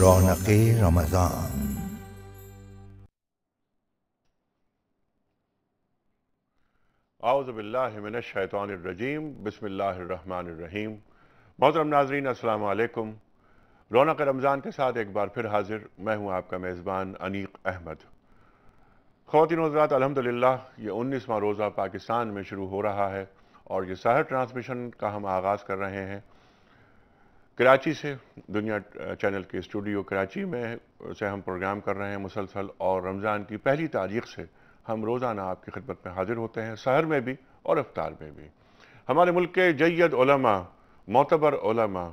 رونق رمضان. اعوذ باللہ من الشیطان الرجیم. بسم اللہ الرحمن الرحیم. محترم ناظرین، السلام علیکم. رونق رمضان کے ساتھ ایک بار پھر حاضر میں ہوں آپ کا میزبان انیق احمد. خواتین و حضرات، الحمدللہ یہ 19واں روزہ پاکستان میں شروع ہو رہا ہے اور یہ سحر ٹرانسمیشن کا ہم آغاز کر رہے ہیں کراچی سے. دنیا چینل کے اسٹوڈیو کراچی میں سے ہم پروگرام کر رہے ہیں مسلسل، اور رمضان کی پہلی تاریخ سے ہم روزانہ آپ کی خدمت میں حاضر ہوتے ہیں، سحر میں بھی اور افطار میں بھی. ہمارے ملک کے جید علماء، معتبر علماء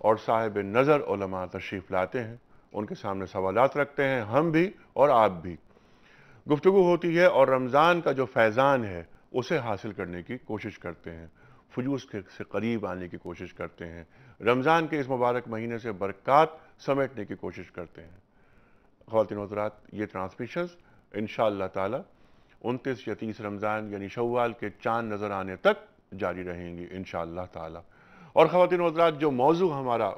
اور صاحب نظر علماء تشریف لاتے ہیں، ان کے سامنے سوالات رکھتے ہیں، ہم بھی اور آپ بھی. گفتگو ہوتی ہے اور رمضان کا جو فیضان ہے اسے حاصل کرنے کی کوشش کرتے ہیں، فجوس سے قریب آنے کی کوشش کرتے ہیں، رمضان کے اس مبارک مہینے سے برکات سمیٹنے کی کوشش کرتے ہیں. خواتین و حضرات، یہ ٹرانسمیشنز انشاءاللہ تعالی 29 یا 30 رمضان یعنی شوال کے چاند نظر آنے تک جاری رہیں گی انشاءاللہ تعالی. اور خواتین و حضرات، جو موضوع ہمارا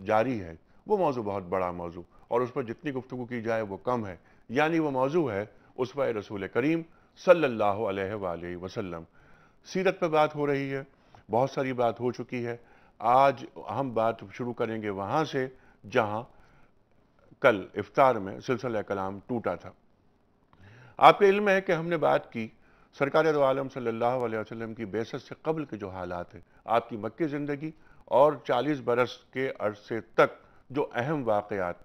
جاری ہے وہ موضوع بہت بڑا موضوع، اور اس پر جتنی گفتگو کی جائے وہ کم ہے. یعنی وہ موضوع ہے اسوہ رسول کریم صلی اللہ علیہ وآلہ وسلم. سیرت پہ بات ہو رہی ہے، بہت ساری بات ہو چکی ہے. آج ہم بات شروع کریں گے وہاں سے جہاں کل افطار میں سلسلہ کلام ٹوٹا تھا. آپ کے علم ہے کہ ہم نے بات کی سرکار دو عالم صلی اللہ علیہ وسلم کی بعثت سے قبل کے جو حالات ہیں، آپ کی مکی زندگی اور 40 برس کے عرصے تک جو اہم واقعات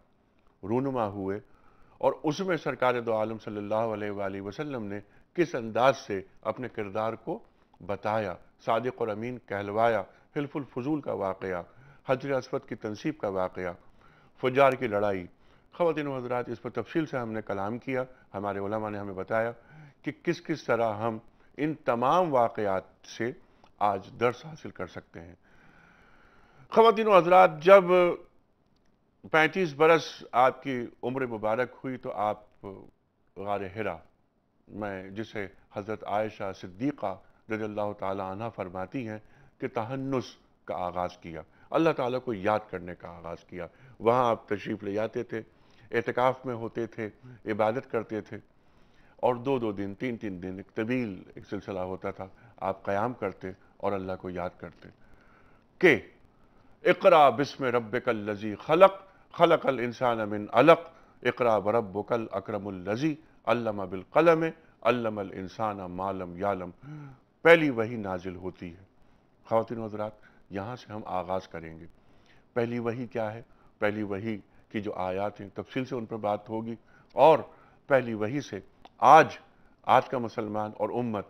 رونما ہوئے، اور اس میں سرکار دو عالم صلی اللہ علیہ وآلہ وسلم نے کس انداز سے اپنے کردار کو بتایا، صادق اور امین کہلوایا، حلف الفضول کا واقعہ، حجر اسود کی تنصیب کا واقعہ، فجار کی لڑائی. خواتین و حضرات، اس پر تفصیل سے ہم نے کلام کیا. ہمارے علماء نے ہمیں بتایا کہ کس طرح ہم ان تمام واقعات سے آج درس حاصل کر سکتے ہیں. خواتین و حضرات، جب 35 برس آپ کی عمر مبارک ہوئی تو آپ غار حرا میں، جسے حضرت عائشہ صدیقہ رضی اللہ تعالی عنہ فرماتی ہیں کہ تہنس کا آغاز کیا، اللہ تعالیٰ کو یاد کرنے کا آغاز کیا. وہاں آپ تشریف لے جاتے تھے، اعتکاف میں ہوتے تھے، عبادت کرتے تھے، اور 2 دن 3 دن ایک طویل ایک سلسلہ ہوتا تھا، آپ قیام کرتے اور اللہ کو یاد کرتے کہ اقرا بسم ربک الذی خلق خلق الانسان من علق اقرا وربک الاکرم الذی علم بالقلم علم الانسان ما لم یعلم. پہلی وحی نازل ہوتی ہے. خواتین و حضرات، یہاں سے ہم آغاز کریں گے. پہلی وحی کیا ہے؟ پہلی وحی کی جو آیات ہیں تفصیل سے ان پر بات ہوگی، اور پہلی وحی سے آج کا مسلمان اور امت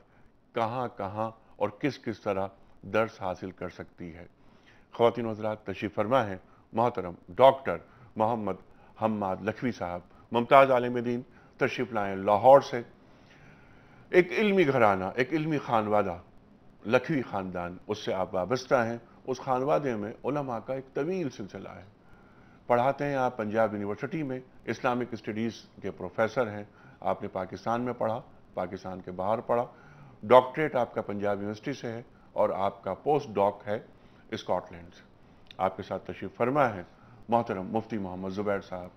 کہاں اور کس طرح درس حاصل کر سکتی ہے. خواتین و حضرات، تشریف فرما ہے محترم ڈاکٹر محمد حماد لکھوی صاحب، ممتاز عالم دین، تشریف لائیں لاہور سے. ایک علمی گھرانہ، ایک علمی خانوادہ، لکھوی خاندان، اس سے آپ وابستہ ہیں. اس خانوادے میں علماء کا ایک طویل سلسلہ ہے. پڑھاتے ہیں آپ پنجاب یونیورسٹی میں، اسلامک اسٹڈیز کے پروفیسر ہیں. آپ نے پاکستان میں پڑھا، پاکستان کے باہر پڑھا. ڈاکٹریٹ آپ کا پنجاب یونیورسٹی سے ہے، اور آپ کا پوسٹ ڈاک ہے اسکاٹ لینڈ سے. آپ کے ساتھ تشریف فرما ہے محترم مفتی محمد زبیر صاحب.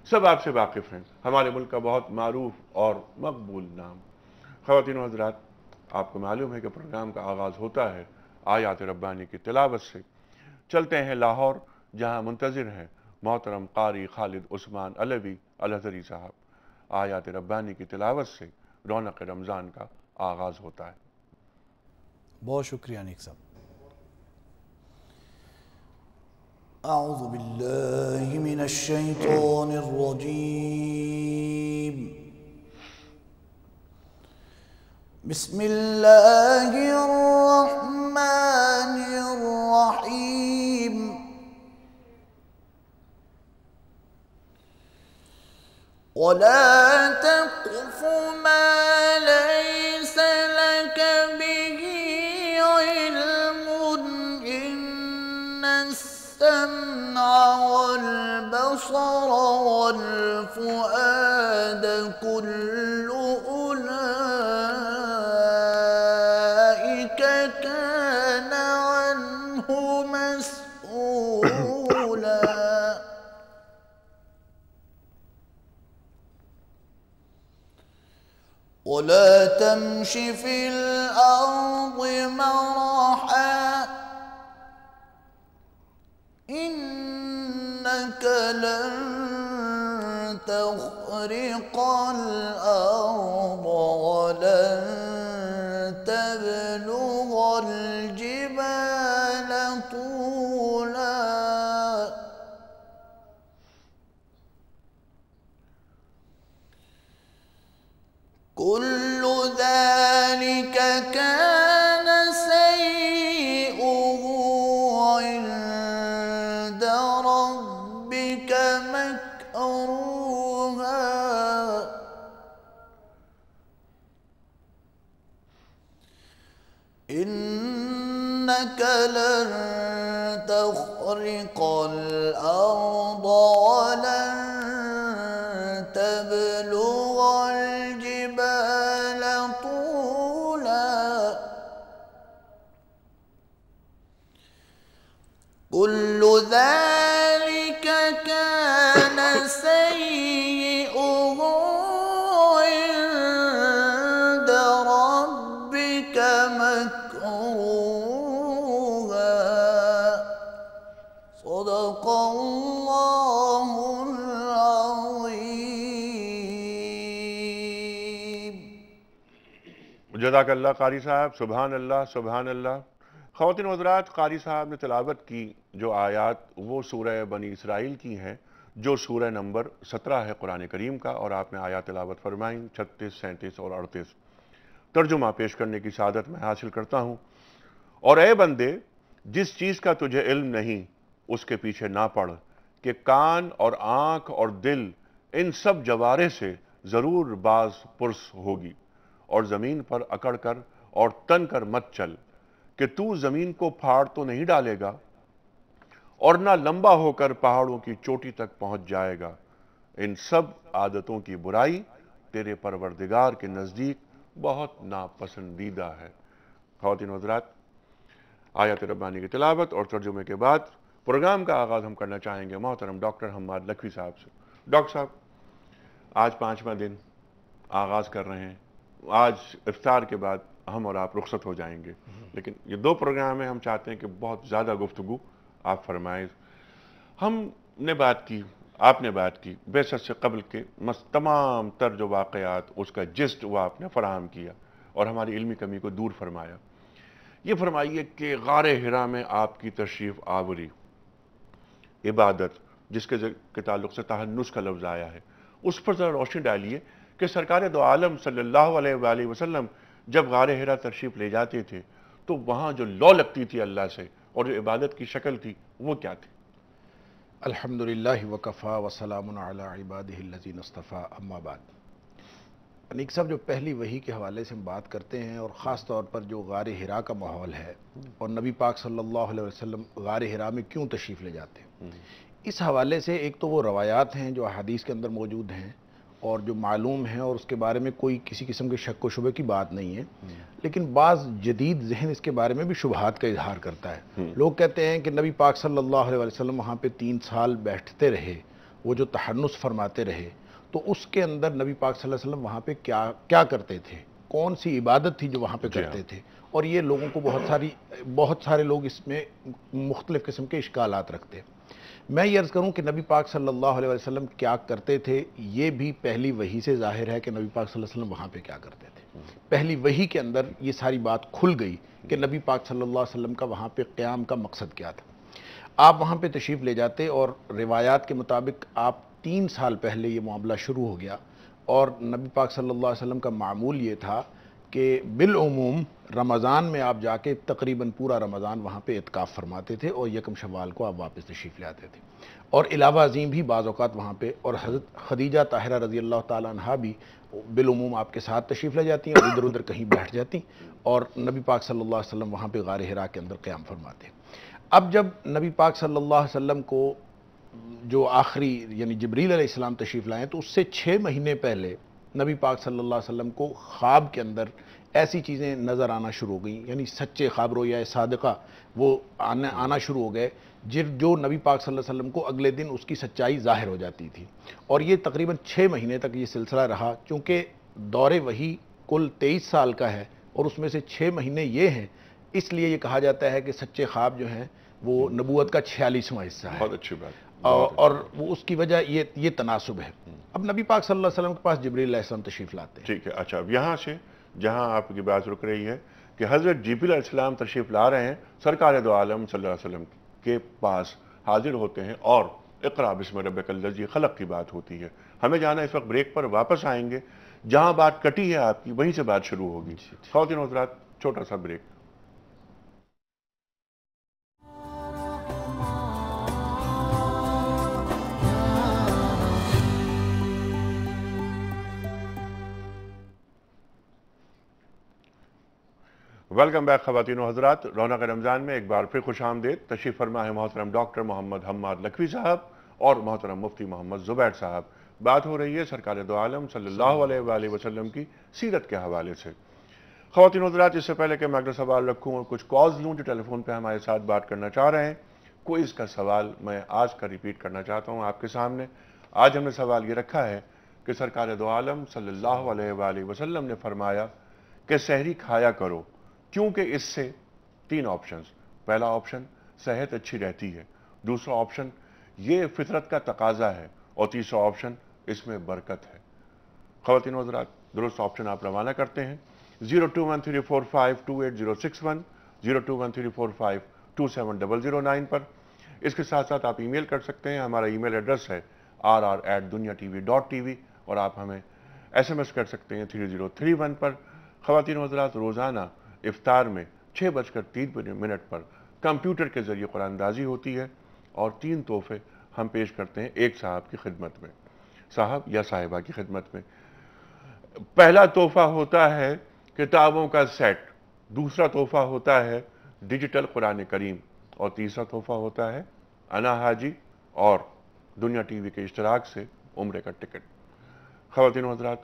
سب آپ سے واقف ہیں، ہمارے ملک کا بہت معروف اور مقبول نام. خواتین و حضرات، آپ کو معلوم ہے کہ پروگرام کا آغاز ہوتا ہے آیات ربانی کی تلاوت سے. چلتے ہیں لاہور، جہاں منتظر ہیں محترم قاری خالد عثمان علوی الازہری صاحب. آیات ربانی کی تلاوت سے رونق رمضان کا آغاز ہوتا ہے. بہت شکریہ انیق صاحب. اعوذ باللہ من الشیطان الرجیم. بسم اللہ الرحمن الرحیم. وَلَا تَقْفُ مَا لَيْسَ لَكَ بِهِ عِلْمٌ إِنَّ السَّمْعَ وَالْبَصَرَ وَالْفُؤَادَ كُلُّ أُولَئِكَ كَانَ عَنْهُ مسؤولا. ولا تمش في الأرض مرحا إنك لن تخرق الأرض ولن تبلغ الجبال طولا كل ذلك كان سيئه عند ربك مكروها إنك لن تخرق الأرض ولن تبلغ الجبال طولا كل ذلك كان سيئه عند ربك مكروها صدق الله العظيم جزاک اللہ قاری صاحب، سبحان اللہ سبحان اللہ۔ خواتین و حضرات، قاری صاحب نے تلاوت کی جو آیات وہ سورہ بنی اسرائیل کی ہیں، جو سورہ نمبر 17 ہے قرآن کریم کا، اور آپ نے آیات تلاوت فرمائیں 36، 37 اور 38۔ ترجمہ پیش کرنے کی سعادت میں حاصل کرتا ہوں۔ اور اے بندے، جس چیز کا تجھے علم نہیں اس کے پیچھے نہ پڑ، کہ کان اور آنکھ اور دل ان سب جوارے سے ضرور باز پرس ہوگی، اور زمین پر اکڑ کر اور تن کر مت چل، کہ تو زمین کو پھاڑ تو نہیں ڈالے گا اور نہ لمبا ہو کر پہاڑوں کی چوٹی تک پہنچ جائے گا۔ ان سب عادتوں کی برائی تیرے پروردگار کے نزدیک بہت ناپسندیدہ ہے۔ خواتین و حضرات، آیات ربانی کی تلاوت اور ترجمے کے بعد پروگرام کا آغاز ہم کرنا چاہیں گے محترم ڈاکٹر حماد لکھوی صاحب سے۔ ڈاکٹر صاحب، آج 5واں دن آغاز کر رہے ہیں، آج افطار کے بعد ہم اور آپ رخصت ہو جائیں گے، لیکن یہ 2 پروگرام ہیں، ہم چاہتے ہیں کہ بہت زیادہ گفتگو آپ فرمائیں۔ ہم نے بات کی، آپ نے بات کی بعثت سے قبل کے تمام تر جو واقعات، اس کا جسٹ وہ آپ نے فراہم کیا اور ہماری علمی کمی کو دور فرمایا۔ یہ فرمائیے کہ غار حرا میں آپ کی تشریف آوری، عبادت جس کے تعلق سے تحنس کا لفظ آیا ہے، اس پر ذرا روشنی ڈالیے کہ سرکار دو عالم صلی اللہ علیہ وآلہ وسلم جب غار حرا تشریف لے جاتے تھے تو وہاں جو لو لگتی تھی اللہ سے اور جو عبادت کی شکل تھی وہ کیا تھی؟ الحمدللہ وکفا وسلام علی عبادہ الذین اصطفیٰ، اما بعد۔ انیک صاحب، جو پہلی وحی کے حوالے سے ہم بات کرتے ہیں اور خاص طور پر جو غار حرا کا ماحول ہے اور نبی پاک صلی اللہ علیہ وسلم غار حرا میں کیوں تشریف لے جاتے ہیں، اس حوالے سے ایک تو وہ روایات ہیں جو احادیث کے اندر موجود ہیں اور جو معلوم ہیں اور اس کے بارے میں کوئی کسی قسم کے شک و شبہ کی بات نہیں ہے، لیکن بعض جدید ذہن اس کے بارے میں بھی شبہات کا اظہار کرتا ہے۔ لوگ کہتے ہیں کہ نبی پاک صلی اللہ علیہ وسلم وہاں پہ 3 سال بیٹھتے رہے، وہ جو تحنس فرماتے رہے، تو اس کے اندر نبی پاک صلی اللہ علیہ وسلم وہاں پہ کیا کرتے تھے، کون سی عبادت تھی جو وہاں پہ کرتے تھے، اور یہ لوگوں کو بہت سارے لوگ اس میں مختلف قسم کے اشکالات رکھتے ہیں۔ میں یہ عرض کروں کہ نبی پاک صلی اللہ علیہ وسلم کیا کرتے تھے، یہ بھی پہلی وحی سے ظاہر ہے کہ نبی پاک صلی اللہ علیہ وسلم وہاں پہ کیا کرتے تھے۔ پہلی وحی کے اندر یہ ساری بات کھل گئی کہ نبی پاک صلی اللہ علیہ وسلم کا وہاں پہ قیام کا مقصد کیا تھا۔ آپ وہاں پہ تشریف لے جاتے اور روایات کے مطابق آپ 3 سال پہلے یہ معاملہ شروع ہو گیا، اور نبی پاک صلی اللہ علیہ وسلم کا معمول یہ تھا کہ بالعموم رمضان میں آپ جا کے تقریباً پورا رمضان وہاں پہ اعتکاف فرماتے تھے اور یکم شوال کو آپ واپس تشریف لے آتے تھے، اور علاوہ ازیں بھی بعض اوقات وہاں پہ، اور حضرت خدیجہ طاہرہ رضی اللہ تعالیٰ عنہا بھی بالعموم آپ کے ساتھ تشریف لے جاتی ہیں اور ادھر ادھر کہیں بیٹھ جاتی، اور نبی پاک صلی اللہ علیہ وسلم وہاں پہ غار حرا کے اندر قیام فرماتے ہیں۔ اب جب نبی پاک صلی اللہ علیہ وسلم کو جو آخری یعنی جبریل علیہ السلام تشریف لائیں تو اس سے 6 مہینے پہلے نبی پاک صلی اللہ علیہ وسلم کو خواب کے اندر ایسی چیزیں نظر آنا شروع ہو گئیں، یعنی سچے خواب رویا صادقہ وہ آنا شروع ہو گئے، جو نبی پاک صلی اللہ علیہ وسلم کو اگلے دن اس کی سچائی ظاہر ہو جاتی تھی، اور یہ تقریباً 6 مہینے تک یہ سلسلہ رہا، چونکہ دور وحی کل 23 سال کا ہے اور اس میں سے 6 مہینے یہ ہیں، اس لیے یہ کہا جاتا ہے کہ سچے خواب جو ہیں وہ نبوت کا 46واں حصہ ہے۔ بہت اچھی بات، اور وہ اس کی وجہ یہ تناسب ہے۔ اب نبی پاک صلی اللہ علیہ وسلم کے پاس جبریل علیہ السلام تشریف لاتے ہیں۔ ٹھیک ہے، اچھا اب یہاں سے جہاں آپ کی بات رک رہی ہے کہ حضرت جبریل علیہ السلام تشریف لا رہے ہیں، سرکار دو عالم صلی اللہ علیہ وسلم کے پاس حاضر ہوتے ہیں اور اقرا بسم ربک الذی خلق کی بات ہوتی ہے۔ ہمیں جانا اس وقت بریک پر، واپس آئیں گے جہاں بات کٹی ہے آپ کی وہیں سے بات شروع ہوگی۔ خواتین و حضرات چھوٹا سا بریک۔ ویلکم بیک خواتین و حضرات، رونق رمضان میں ایک بار پھر خوش آمدید۔ تشریف فرما ہے محترم ڈاکٹر محمد حماد لکھوی صاحب اور محترم مفتی محمد زبیر صاحب۔ بات ہو رہی ہے سرکار دو عالم صلی اللہ علیہ وآلہ وسلم کی سیرت کے حوالے سے۔ خواتین و حضرات، اس سے پہلے کہ میں اگلا سوال رکھوں اور کچھ کالز لوں جو ٹیلی فون پہ ہمارے ساتھ بات کرنا چاہ رہے ہیں، کوئز کا سوال میں آج کا ریپیٹ کرنا چاہتا ہوں آپ کے سامنے۔ آج ہم نے سوال یہ رکھا ہے کہ سرکار دو عالم صلی اللہ علیہ وآلہ وسلم نے فرمایا کہ سحری کھایا کرو کیونکہ اس سے 3 آپشنز۔ پہلا آپشن صحت اچھی رہتی ہے، دوسرا آپشن یہ فطرت کا تقاضا ہے، اور تیسرا آپشن اس میں برکت ہے۔ خواتین و حضرات، درست آپشن آپ روانہ کرتے ہیں 021345286061 021345270009 پر۔ اس کے ساتھ ساتھ آپ ای میل کر سکتے ہیں، ہمارا ای میل ایڈریس ہے rr@dunyatv.tv، اور آپ ہمیں ایس ایم ایس کر سکتے ہیں 3031 پر۔ خواتین و حضرات، روزانہ افطار میں 6:03 پر کمپیوٹر کے ذریعے قرآن اندازی ہوتی ہے اور 3 تحفے ہم پیش کرتے ہیں ایک صاحب کی خدمت میں، صاحب یا صاحبہ کی خدمت میں۔ پہلا تحفہ ہوتا ہے کتابوں کا سیٹ، دوسرا تحفہ ہوتا ہے ڈیجیٹل قرآن کریم، اور تیسرا تحفہ ہوتا ہے انا حاجی اور دنیا ٹی وی کے اشتراک سے عمرے کا ٹکٹ۔ خواتین و حضرات،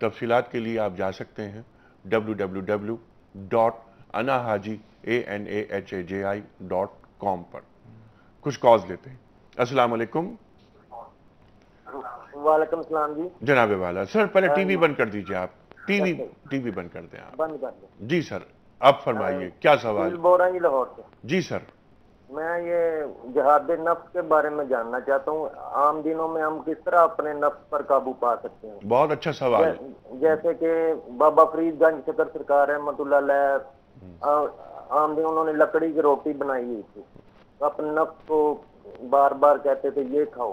تفصیلات کے لیے آپ جا سکتے ہیں www.anahaji.com پر۔ کچھ کالز لیتے ہیں۔ السلام علیکم۔ وعلیکم السلام جی۔ جناب والا سر، پہلے ٹی وی بند کر دیجئے، آپ ٹی وی بند کر دیں آپ۔ بند کر دیں جی سر، آپ فرمائیے کیا سوال؟ بول رہا ہوں جی لاہور سے۔ جی سر۔ میں یہ جہاد نفس کے بارے میں جاننا چاہتا ہوں، عام دنوں میں ہم کس طرح اپنے نفس پر قابو پا سکتے ہیں؟ بہت اچھا سوال ہے۔ جیسے کہ بابا فرید گنج صدر سرکار رحمۃ اللہ علیہ عام دنوں انہوں نے لکڑی کی روٹی بنائی ہوئی تھی، اپنے نفس کو بار بار کہتے تھے یہ کھاؤ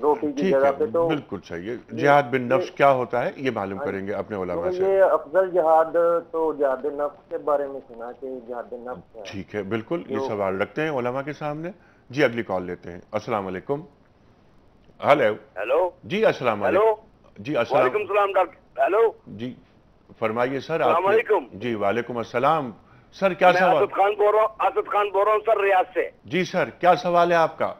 روٹی کی جگہ پہ، تو بالکل صحیح۔ جہاد بن نفس کیا ہوتا ہے یہ معلوم کریں گے اپنے علماء سے۔ یہ افضل جہاد تو جہاد نفس کے بارے میں سنا کہ جہاد نفس ہے۔ ٹھیک ہے، بالکل یہ سوال رکھتے ہیں علماء کے سامنے۔ جی اگلی کال لیتے ہیں۔ السلام علیکم۔ ہیلو جی، السلام علیکم۔ جی وعلیکم السلام ڈاکٹر۔ ہیلو جی فرمائیے سر۔ السلام علیکم۔ جی وعلیکم السلام سر، کیا سوال؟ اسد خان بول رہا ہوں سر، ریاض سے۔ جی سر، کیا سوال ہے آپ کا؟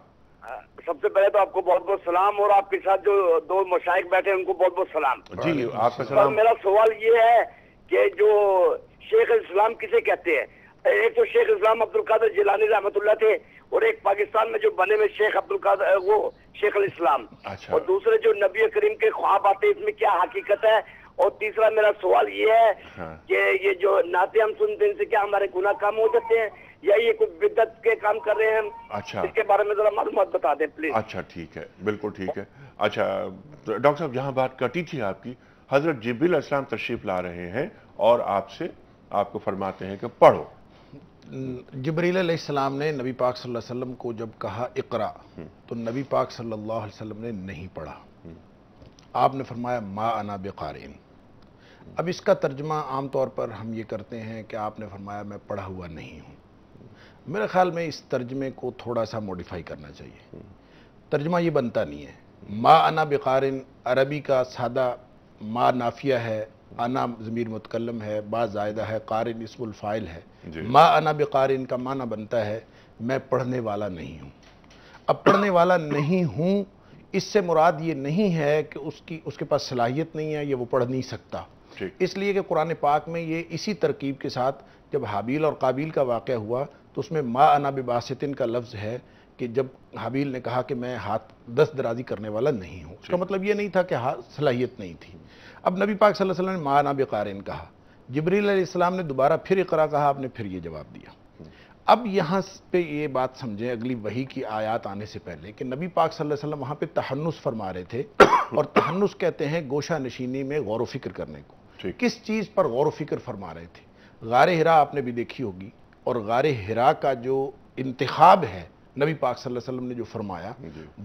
سب سے پہلے تو آپ کو بہت بہت سلام، اور آپ کے ساتھ جو 2 مشائخ بیٹھے ہیں ان کو بہت بہت سلام۔ جی آپ کا سر سلام۔ میرا سوال یہ ہے کہ جو شیخ الاسلام کسے کہتے ہیں؟ ایک تو شیخ الاسلام عبد القادر جیلانی رحمۃ اللہ تھے، اور ایک پاکستان میں جو بنے میں شیخ عبد القادر وہ شیخ الاسلام، اور دوسرے جو نبی کریم کے خواب آتے ہیں اس میں کیا حقیقت ہے؟ اور تیسرا میرا سوال یہ ہے کہ یہ جو نعتیں ہم سنتے ہیں ان سے کیا ہمارے گناہ کم ہو جاتے ہیں یا یہ کوئی بدعت کے کام کر رہے ہیں؟ اچھا، اس کے بارے میں ذرا معلومات بتا دیں پلیز۔ اچھا ٹھیک ہے، بالکل ٹھیک ہے۔ اچھا ڈاکٹر صاحب، جہاں بات کٹی تھی آپ کی، حضرت جبریل علیہ السلام تشریف لا رہے ہیں اور آپ کو فرماتے ہیں کہ پڑھو۔ جبریل علیہ السلام نے نبی پاک صلی اللہ علیہ وسلم کو جب کہا اقرا، تو نبی پاک صلی اللہ علیہ وسلم نے نہیں پڑھا، آپ نے فرمایا ما انا بقارئ۔ اب اس کا ترجمہ عام طور پر ہم یہ کرتے ہیں کہ آپ نے فرمایا میں پڑھا ہوا نہیں ہوں۔ میرے خیال میں اس ترجمے کو تھوڑا سا موڈیفائی کرنا چاہیے۔ ترجمہ یہ بنتا نہیں ہے۔ ما انا بقارئ عربی کا سادہ ما نافیہ ہے، انا ضمیر متکلم ہے، با زائدہ ہے، قارئ اسم الفاعل ہے۔ ما انا بقارئ کا معنی بنتا ہے میں پڑھنے والا نہیں ہوں۔ اب پڑھنے والا نہیں ہوں اس سے مراد یہ نہیں ہے کہ اس کے پاس صلاحیت نہیں ہے یا وہ پڑھ نہیں سکتا، اس لیے کہ قرآن پاک میں یہ اسی ترکیب کے ساتھ جب حابیل اور قابیل کا واقعہ ہوا تو اس میں ما انا بباسطن کا لفظ ہے کہ جب حابیل نے کہا کہ میں ہاتھ دست درازی کرنے والا نہیں ہوں، اس کا مطلب یہ نہیں تھا کہ صلاحیت نہیں تھی۔ اب نبی پاک صلی اللہ علیہ وسلم نے ما انا بقارن کہا، جبریل علیہ السلام نے دوبارہ پھر اقرا کہا، آپ نے پھر یہ جواب دیا۔ اب یہاں پہ یہ بات سمجھیں اگلی وحی کی آیات آنے سے پہلے کہ نبی پاک صلی اللہ علیہ وسلم وہاں پہ تحنس فرما رہے تھے، اور تحنس کہتے ہیں گوشہ نشینی میں غور و فکر کرنے کو۔ کس چیز پر غور و فکر فرما رہے تھے؟ غار حرا آپ نے بھی دیکھی ہوگی، اور غار حرا کا جو انتخاب ہے نبی پاک صلی اللہ علیہ وسلم نے جو فرمایا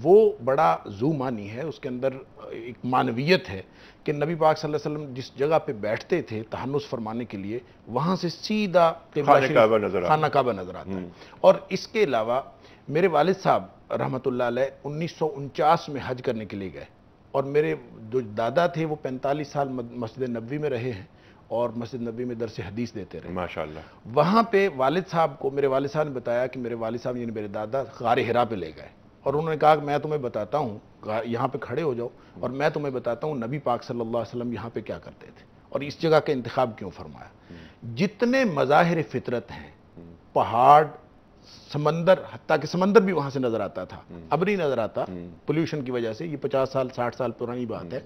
وہ بڑا ذو معنی ہے، اس کے اندر ایک معنویت ہے کہ نبی پاک صلی اللہ علیہ وسلم جس جگہ پہ بیٹھتے تھے تحنس فرمانے کے لیے وہاں سے سیدھا خانہ کعبہ نظر آتا ہے۔ اور اس کے علاوہ میرے والد صاحب رحمۃ اللہ علیہ 1949 میں حج کرنے کے لیے گئے، اور میرے جو دادا تھے وہ 45 سال مسجد نبوی میں رہے ہیں اور مسجد نبی میں درس حدیث دیتے رہے ماشاءاللہ۔ وہاں پہ والد صاحب کو میرے والد صاحب نے بتایا کہ میرے والد صاحب یعنی میرے دادا غار حرا پہ لے گئے، اور انہوں نے کہا کہ میں تمہیں بتاتا ہوں، یہاں پہ کھڑے ہو جاؤ اور میں تمہیں بتاتا ہوں نبی پاک صلی اللہ علیہ وسلم یہاں پہ کیا کرتے تھے اور اس جگہ کا انتخاب کیوں فرمایا۔ جتنے مظاہر فطرت ہیں، پہاڑ، سمندر، حتیٰ کہ سمندر بھی وہاں سے نظر آتا تھا، اب نہیں نظر آتا پولیوشن کی وجہ سے، یہ 50 سال 60 سال پرانی بات ہے،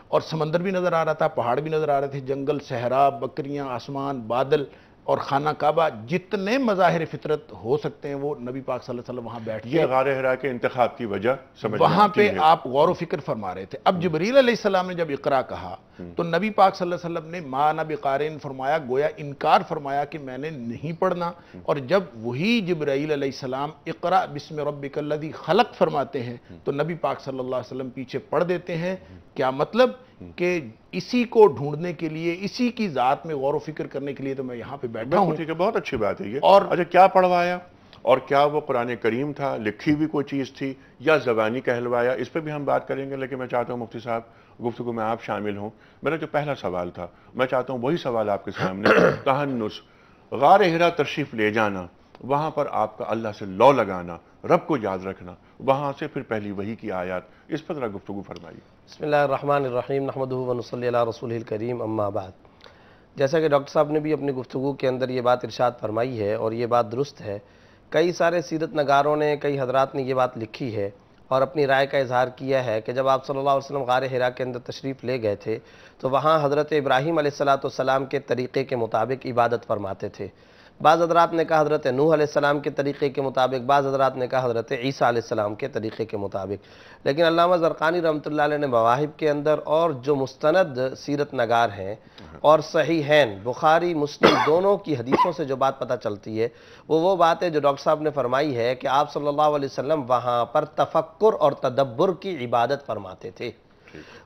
اور سمندر بھی نظر آ رہا تھا، پہاڑ بھی نظر آ رہے تھے، جنگل، صحرا، بکریاں، آسمان، بادل اور خانہ کعبہ، جتنے مظاہر فطرت ہو سکتے ہیں وہ نبی پاک صلی اللہ علیہ وسلم وہاں بیٹھ کے یہ غار حرا کے انتخاب کی وجہ سمجھ وہاں پہ آپ غور و فکر فرما رہے تھے۔ اب جبریل علیہ السلام نے جب اقرا کہا تو نبی پاک صلی اللہ علیہ وسلم نے ما انا بقارن فرمایا، گویا انکار فرمایا کہ میں نے نہیں پڑھنا، اور جب وہی جبرائیل علیہ السلام اقرا بسم ربک الذی خلق فرماتے ہیں تو نبی پاک صلی اللہ علیہ وسلم پیچھے پڑھ دیتے ہیں۔ کیا مطلب کہ اسی کو ڈھونڈنے کے لیے، اسی کی ذات میں غور و فکر کرنے کے لیے تو میں یہاں پہ بیٹھا ہوں۔ ٹھیک ہے، بہت اچھی بات ہے یہ۔ اور اچھا، کیا پڑھوایا اور کیا وہ قرآن کریم تھا، لکھی بھی کوئی چیز تھی یا زبانی کہلوایا، اس پہ بھی ہم بات کریں گے، لیکن میں چاہتا ہوں مفتی صاحب گفتگو میں آپ شامل ہوں۔ میرا جو پہلا سوال تھا میں چاہتا ہوں وہی سوال آپ کے سامنے تحنس، غار حرا تشریف لے جانا، وہاں پر آپ کا اللہ سے لو لگانا، رب کو یاد رکھنا، وہاں سے پھر پہلی وحی کی آیات، اس پر ذرا گفتگو فرمائیے۔ بسم اللہ الرحمن الرحیم، نحمدہ ونصلی علی رسولہ الکریم، اما بعد۔ جیسا کہ ڈاکٹر صاحب نے بھی اپنی گفتگو کے اندر یہ بات ارشاد فرمائی ہے اور یہ بات درست ہے، کئی سارے سیرت نگاروں نے، کئی حضرات نے یہ بات لکھی ہے اور اپنی رائے کا اظہار کیا ہے کہ جب آپ صلی اللہ علیہ وسلم غار حرا کے اندر تشریف لے گئے تھے تو وہاں حضرت ابراہیم علیہ السلام کے طریقے کے مطابق عبادت فرماتے تھے۔ بعض حضرات نے کہا حضرت نوح علیہ السلام کے طریقے کے مطابق، بعض حضرات نے کہا حضرت عیسیٰ علیہ السلام کے طریقے کے مطابق، لیکن علامہ زرقانی رحمۃ اللہ علیہ نے مواہب کے اندر اور جو مستند سیرت نگار ہیں اور صحیحین بخاری مسلم دونوں کی حدیثوں سے جو بات پتہ چلتی ہے وہ بات ہے جو ڈاکٹر صاحب نے فرمائی ہے کہ آپ صلی اللہ علیہ وسلم وہاں پر تفکر اور تدبر کی عبادت فرماتے تھے۔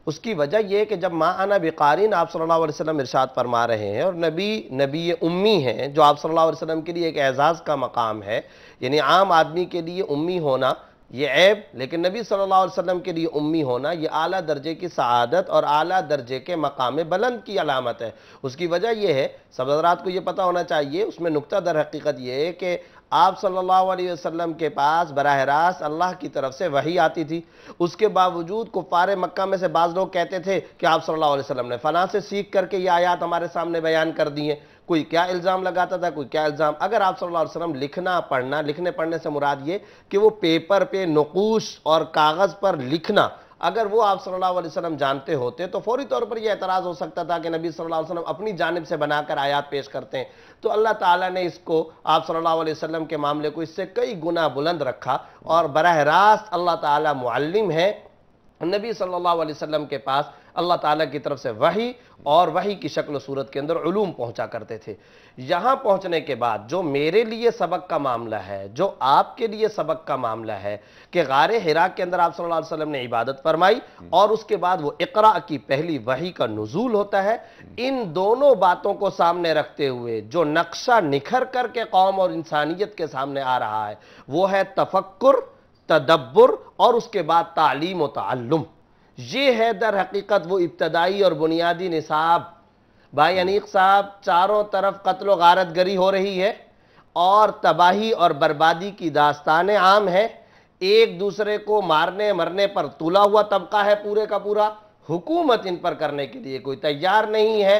اس کی وجہ یہ کہ جب ما انا بقارن آپ صلی اللہ علیہ وسلم ارشاد فرما رہے ہیں اور نبی امی ہیں، جو آپ صلی اللہ علیہ وسلم کے لیے ایک اعزاز کا مقام ہے، یعنی عام آدمی کے لیے امی ہونا یہ عیب، لیکن نبی صلی اللہ علیہ وسلم کے لیے امی ہونا یہ اعلیٰ درجے کی سعادت اور اعلیٰ درجے کے مقام بلند کی علامت ہے۔ اس کی وجہ یہ ہے، سب حضرات کو یہ پتہ ہونا چاہیے، اس میں نقطہ در حقیقت یہ ہے کہ آپ صلی اللہ علیہ وسلم کے پاس براہ راست اللہ کی طرف سے وحی آتی تھی، اس کے باوجود کفار مکہ میں سے بعض لوگ کہتے تھے کہ آپ صلی اللہ علیہ وسلم نے فلاں سے سیکھ کر کے یہ آیات ہمارے سامنے بیان کر دی ہیں، کوئی کیا الزام لگاتا تھا، کوئی کیا الزام۔ اگر آپ صلی اللہ علیہ وسلم لکھنا پڑھنا، لکھنے پڑھنے سے مراد یہ کہ وہ پیپر پہ نقوش اور کاغذ پر لکھنا، اگر وہ آپ صلی اللہ علیہ وسلم جانتے ہوتے تو فوری طور پر یہ اعتراض ہو سکتا تھا کہ نبی صلی اللہ علیہ وسلم اپنی جانب سے بنا کر آیات پیش کرتے ہیں، تو اللہ تعالیٰ نے اس کو آپ صلی اللہ علیہ وسلم کے معاملے کو اس سے کئی گنا بلند رکھا، اور براہ راست اللہ تعالیٰ معلم ہے۔ نبی صلی اللہ علیہ وسلم کے پاس اللہ تعالیٰ کی طرف سے وحی اور وحی کی شکل و صورت کے اندر علوم پہنچا کرتے تھے۔ یہاں پہنچنے کے بعد جو میرے لیے سبق کا معاملہ ہے، جو آپ کے لیے سبق کا معاملہ ہے کہ غار حرا کے اندر آپ صلی اللہ علیہ وسلم نے عبادت فرمائی اور اس کے بعد وہ اقرا کی پہلی وحی کا نزول ہوتا ہے، ان دونوں باتوں کو سامنے رکھتے ہوئے جو نقشہ نکھر کر کے قوم اور انسانیت کے سامنے آ رہا ہے وہ ہے تفکر، تدبر اور اس کے بعد تعلیم و تعلم۔ یہ ہے در حقیقت وہ ابتدائی اور بنیادی نصاب۔ بھائی انیق صاحب، چاروں طرف قتل و غارت گری ہو رہی ہے اور تباہی اور بربادی کی داستانیں عام ہیں، ایک دوسرے کو مارنے مرنے پر تلا ہوا طبقہ ہے پورے کا پورا، حکومت ان پر کرنے کے لیے کوئی تیار نہیں ہے۔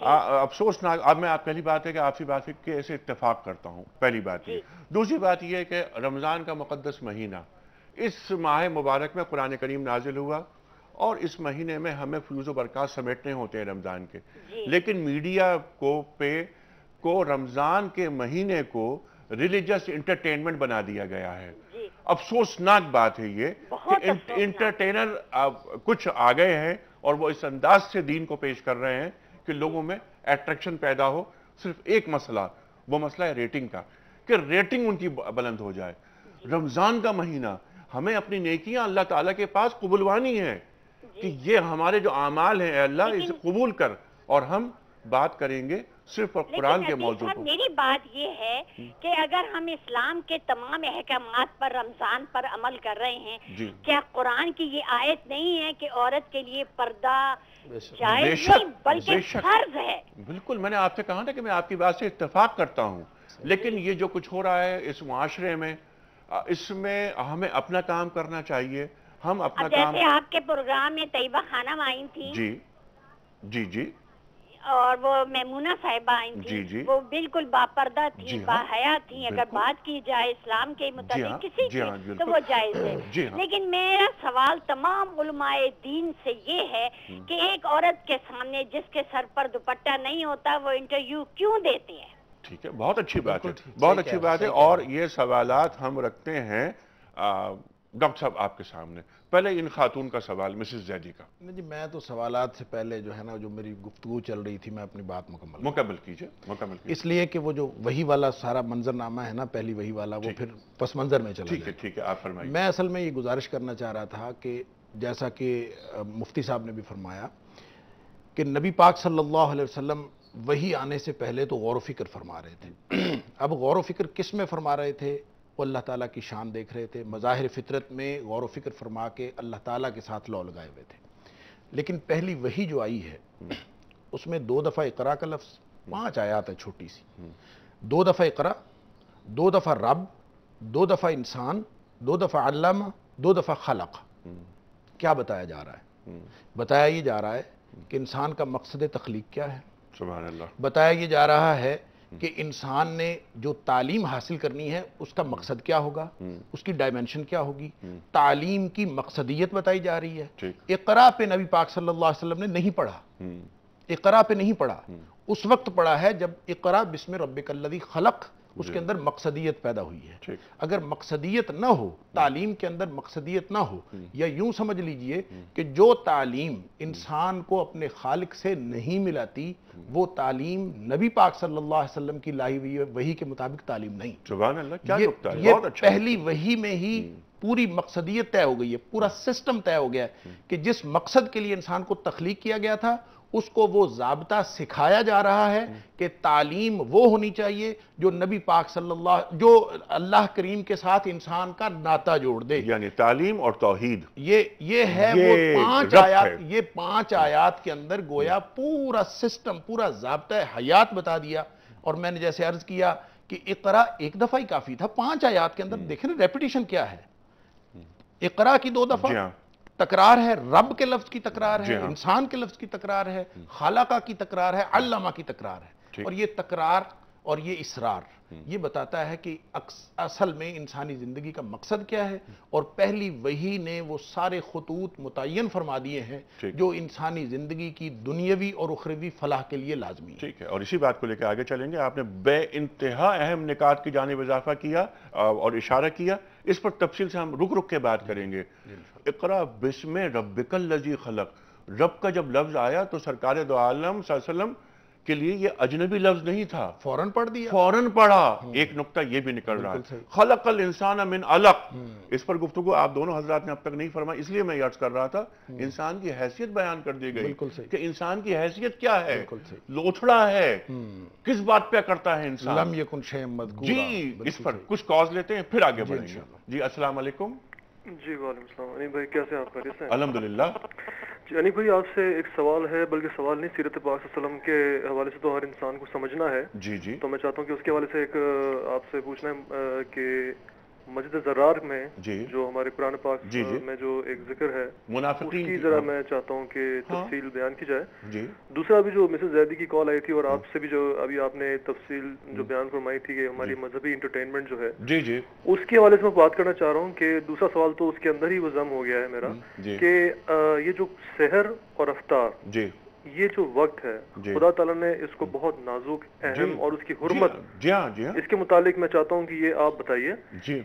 افسوسناک. اب میں پہلی بات ہے کہ آپ سے بات کے سے اتفاق کرتا ہوں, پہلی بات یہ. دوسری بات یہ ہے کہ رمضان کا مقدس مہینہ, اس ماہ مبارک میں قرآن کریم نازل ہوا اور اس مہینے میں ہمیں فیوز و برکات سمیٹنے ہوتے ہیں رمضان کے, لیکن میڈیا کو رمضان کے مہینے کو ریلیجس انٹرٹینمنٹ بنا دیا گیا ہے. افسوسناک بات ہے یہ کہ انٹرٹینر کچھ آ گئے ہیں اور وہ اس انداز سے دین کو پیش کر رہے ہیں کہ لوگوں میں اٹریکشن پیدا ہو. صرف ایک مسئلہ, وہ مسئلہ ہے ریٹنگ کا, کہ ریٹنگ ان کی بلند ہو جائے. رمضان کا مہینہ ہمیں اپنی نیکیاں اللہ تعالیٰ کے پاس قبولوانی ہے کہ یہ ہمارے جو اعمال ہیں اے اللہ اسے قبول کر, اور ہم بات کریں گے صرف قرآن کے موضوع پر. میری بات یہ ہے کہ اگر ہم اسلام کے تمام احکامات پر رمضان پر عمل کر رہے ہیں, کیا قرآن کی یہ آیت نہیں ہے کہ عورت کے لیے پردہ جائز نہیں بلکہ فرض ہے؟ بالکل, میں نے آپ سے کہا تھا کہ میں آپ کی بات سے اتفاق کرتا ہوں, لیکن یہ جو کچھ ہو رہا ہے اس معاشرے میں, اس میں ہمیں اپنا کام کرنا چاہیے. ہم اپنا کام, جیسے آپ کے پروگرام میں طیبہ خانم آئی تھی, جی اور وہ میمونہ صاحبہ آئی تھی, وہ بالکل باپردہ تھی, باحیا تھی. اگر بات کی جائے اسلام کے مطابق کسی کی تو وہ جائز ہے. لیکن میرا سوال تمام علماء دین سے یہ ہے کہ ایک عورت کے سامنے جس کے سر پر دوپٹہ نہیں ہوتا وہ انٹرویو کیوں دیتے ہیں؟ ٹھیک ہے, بہت اچھی بات ہے, بہت اچھی بات ہے. اور یہ سوالات ہم رکھتے ہیں ڈاکٹر صاحب آپ کے سامنے. پہلے ان خاتون کا سوال, مسز زیدی کا. جی, میں تو سوالات سے پہلے جو ہے نا, جو میری گفتگو چل رہی تھی, میں اپنی بات مکمل کیجئے. اس لیے کہ وہ جو وہی والا سارا منظرنامہ ہے نا, پہلی وہی والا, وہ پھر پس منظر میں چلا جائے. ٹھیک ہے, آپ فرمائیے. میں اصل میں یہ گزارش کرنا چاہ رہا تھا کہ جیسا کہ مفتی صاحب نے بھی فرمایا کہ نبی پاک صلی اللہ علیہ وسلم وہی آنے سے پہلے تو غور و فکر فرما رہے تھے. اب غور و فکر کس میں فرما رہے تھے؟ وہ اللہ تعالیٰ کی شان دیکھ رہے تھے, مظاہر فطرت میں غور و فکر فرما کے اللہ تعالیٰ کے ساتھ لو لگائے ہوئے تھے. لیکن پہلی وہی جو آئی ہے اس میں 2 دفعہ اقرا کا لفظ, 5 آیات ہے چھوٹی سی, 2 دفعہ اقرا, 2 دفعہ رب, 2 دفعہ انسان, 2 دفعہ علامہ, 2 دفعہ خلق. کیا بتایا جا رہا ہے؟ بتایا یہ جا رہا ہے کہ انسان کا مقصد تخلیق کیا ہے. سبحان اللہ. بتایا یہ جا رہا ہے کہ انسان نے جو تعلیم حاصل کرنی ہے اس کا مقصد کیا ہوگا, اس کی ڈائمنشن کیا ہوگی. تعلیم کی مقصدیت بتائی جا رہی ہے. اقرا پہ نبی پاک صلی اللہ علیہ وسلم نے نہیں پڑھا, اقرا پہ نہیں پڑھا, اس وقت پڑھا ہے جب اقرا بسم ربک الذی خلق, اس کے اندر مقصدیت پیدا ہوئی ہے. اگر مقصدیت نہ ہو, تعلیم کے اندر مقصدیت نہ ہو, یا یوں سمجھ لیجئے کہ جو تعلیم انسان کو اپنے خالق سے نہیں ملاتی, وہ تعلیم نبی پاک صلی اللہ علیہ وسلم کی لائی ہوئی وحی کے مطابق تعلیم نہیں. سبحان اللہ, کیا نکتہ ہے, بہت اچھا. پہلی وحی میں ہی پوری مقصدیت طے ہو گئی ہے, پورا سسٹم طے ہو گیا ہے کہ جس مقصد کے لیے انسان کو تخلیق کیا گیا تھا اس کو وہ ضابطہ سکھایا جا رہا ہے کہ تعلیم وہ ہونی چاہیے جو نبی پاک صلی اللہ, جو اللہ کریم کے ساتھ انسان کا ناطہ جوڑ دے. یعنی تعلیم اور توحید, یہ ہے وہ 5 آیات. یہ 5 آیات کے اندر گویا پورا سسٹم, پورا ضابطہ حیات بتا دیا. اور میں نے جیسے عرض کیا کہ اقرا ایک دفعہ ہی کافی تھا, 5 آیات کے اندر دیکھیں نا ریپیٹیشن کیا ہے. اقرا کی 2 دفعہ تکرار ہے, رب کے لفظ کی تکرار ہے, انسان کے لفظ کی تکرار ہے, خالقہ کی تکرار ہے, علامہ کی تکرار ہے. اور یہ تکرار اور یہ اصرار یہ بتاتا ہے کہ اصل میں انسانی زندگی کا مقصد کیا ہے. اور پہلی وحی نے وہ سارے خطوط متعین فرما دیے ہیں جو انسانی زندگی کی دنیاوی اور اخروی فلاح کے لیے لازمی ہے. ٹھیک ہے, اور اسی بات کو لے کے آگے چلیں گے. آپ نے بے انتہا اہم نکات کی جانب اضافہ کیا اور اشارہ کیا, اس پر تفصیل سے ہم رک کے بات کریں گے. اقرا بسم ربک الذی خلق, رب کا جب لفظ آیا تو سرکار دو عالم صلی اللہ علیہ وسلم کے لیے یہ اجنبی لفظ نہیں تھا, فوراً پڑھ دیا, فوراً پڑھا. ایک نقطہ یہ بھی نکل رہا ہے, خلق الانسان من علق. اس پر گفتگو آپ دونوں حضرات نے اب تک نہیں فرمائی, اس لیے میں عرض کر رہا تھا. انسان کی حیثیت بیان کر دی گئی کہ انسان کی حیثیت کیا ہے, لوتھڑا ہے, کس بات پہ کرتا ہے انسان. لم یکن شیء مذکورا. جی, اس پر کچھ کاز لیتے ہیں پھر آگے بڑھیں گے. جی السلام علیکم. جی وعلیکم السلام. انیس بھائی کیسے ہیں آپ؟ خیریت سے ہیں؟ الحمدللہ. جی انیس بھائی آپ سے ایک سوال ہے, بلکہ سوال نہیں, سیرت پاک صلی اللہ علیہ وسلم کے حوالے سے تو ہر انسان کو سمجھنا ہے. جی جی. تو میں چاہتا ہوں کہ اس کے حوالے سے ایک آپ سے پوچھنا ہے کہ مسجد زرار میں جو ہمارے قرآن پاک میں جو ایک ذکر ہے منافقین کی ذرا میں چاہتا ہوں کہ تفصیل بیان کی جائے. دوسرا بھی جو مسز زیدی کی کال آئی تھی اور آپ سے بھی جو ابھی آپ نے تفصیل جو بیان فرمائی تھی کہ ہماری مذہبی انٹرٹینمنٹ جو ہے اس کے حوالے سے میں بات کرنا چاہ رہا ہوں کہ دوسرا سوال تو اس کے اندر ہی وہ ضم ہو گیا ہے میرا کہ یہ جو سحر اور افطار یہ جو وقت ہے خدا تعالیٰ نے اس کو بہت نازک اہم اور اس کی حرمت اس کے متعلق میں چاہتا ہوں کہ یہ آپ بتائیے.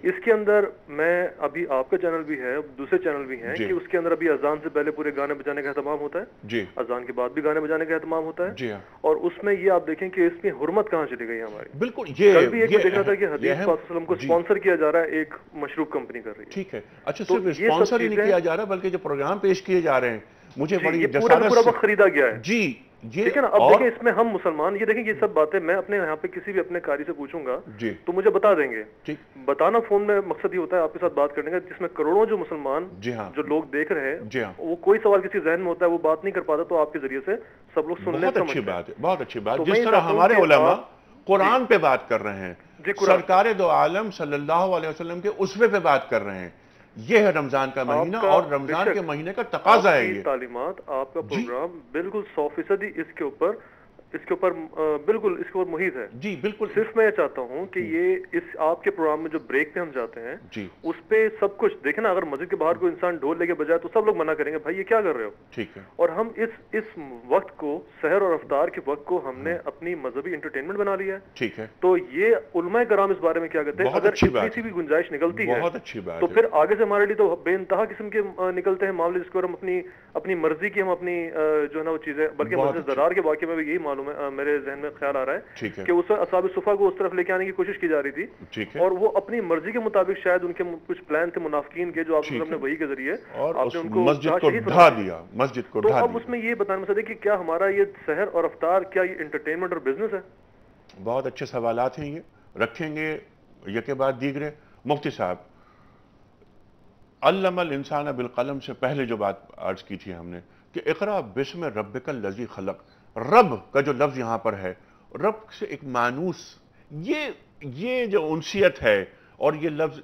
اس کے اندر میں ابھی آپ کا چینل بھی ہے دوسرے چینل بھی ہیں کہ اس کے اندر ابھی اذان سے پہلے پورے گانے بجانے کا اہتمام ہوتا ہے, اذان کے بعد بھی گانے بجانے کا اہتمام ہوتا ہے, اور اس میں یہ آپ دیکھیں کہ اس میں حرمت کہاں چلی گئی ہماری. بالکل کل بھی ایک دیکھ رہا تھا کہ حدیث صلی اللہ علیہ وسلم کو اسپانسر کیا جا رہا ہے ایک مشروب کمپنی کر رہی ہے. ٹھیک ہے, اچھا صرف اسپانسر ہی نہیں کیا جا رہا بلکہ جو پروگرام پیش کیے جا رہے ہیں مجھے بڑی پورا وقت خریدا گیا ہے. جی ٹھیک ہے نا. اب دیکھیں اس میں ہم مسلمان یہ دیکھیں یہ سب باتیں میں اپنے یہاں پہ کسی بھی اپنے قاری سے پوچھوں گا تو مجھے بتا دیں گے. بتانا فون میں مقصد یہ ہوتا ہے آپ کے ساتھ بات کرنے کا جس میں کروڑوں جو مسلمان جو لوگ دیکھ رہے ہیں وہ کوئی سوال کسی ذہن میں ہوتا ہے وہ بات نہیں کر پاتا تو آپ کے ذریعے سے سب لوگ سن لیں. بہت اچھی بات ہے, بہت اچھی بات. جس طرح ہمارے علماء قرآن پہ بات کر رہے ہیں, سرکار دو عالم صلی اللہ علیہ وسلم کے اسوے پہ بات کر رہے ہیں, یہ ہے رمضان کا مہینہ اور رمضان کے مہینے کا تقاضا ہے. یہ تعلیمات آپ کا پروگرام بالکل 100% اس کے اوپر بالکل اس کے اوپر محیط ہے. جی بالکل. صرف میں یہ چاہتا ہوں کہ یہ اس آپ کے پروگرام میں جو بریک پہ ہم جاتے ہیں اس پہ سب کچھ دیکھیں نا. اگر مسجد کے باہر کوئی انسان ڈھول لے کے بجائے تو سب لوگ منع کریں گے بھائی یہ کیا کر رہے ہو. ٹھیک ہے. اور ہم اس وقت کو سحر اور افطار کے وقت کو ہم نے اپنی مذہبی انٹرٹینمنٹ بنا لیا ہے. ٹھیک ہے. تو یہ علماء کرام اس بارے میں کیا کہتے ہیں اگر اتنی سی بھی گنجائش نکلتی ہے بہت اچھی بات تو پھر آگے سے ہمارے لیے تو بے انتہا قسم کے نکلتے ہیں معاملے جس کو ہم اپنی مرضی کی ہم اپنی جو ہے نا وہ چیزیں. بلکہ مسجد زرار کے واقعے میں بھی یہی معلوم ہے میرے ذہن میں خیال آ رہا ہے کہ اس اصحاب صفا کو اس طرف لے کے آنے کی کوشش کی جا رہی تھی اور وہ اپنی مرضی کے مطابق شاید ان کے کچھ پلان تھے منافقین کے جو آپ نے وہی کے ذریعے آپ نے ان کو مسجد کو ڈھا دیا. مسجد کو تو اب اس میں یہ بتانا مسئلہ ہے کہ کیا ہمارا یہ سحر اور افطار کیا یہ انٹرٹینمنٹ اور بزنس ہے. بہت اچھے سوالات ہیں, یہ رکھیں گے یکے بعد دیگرے. مفتی صاحب, علم الانسان بالقلم سے پہلے جو بات عرض کی تھی ہم نے کہ اقرا بسم ربک الذی خلق, رب کا جو لفظ یہاں پر ہے رب سے ایک مانوس یہ جو انسیت ہے اور یہ لفظ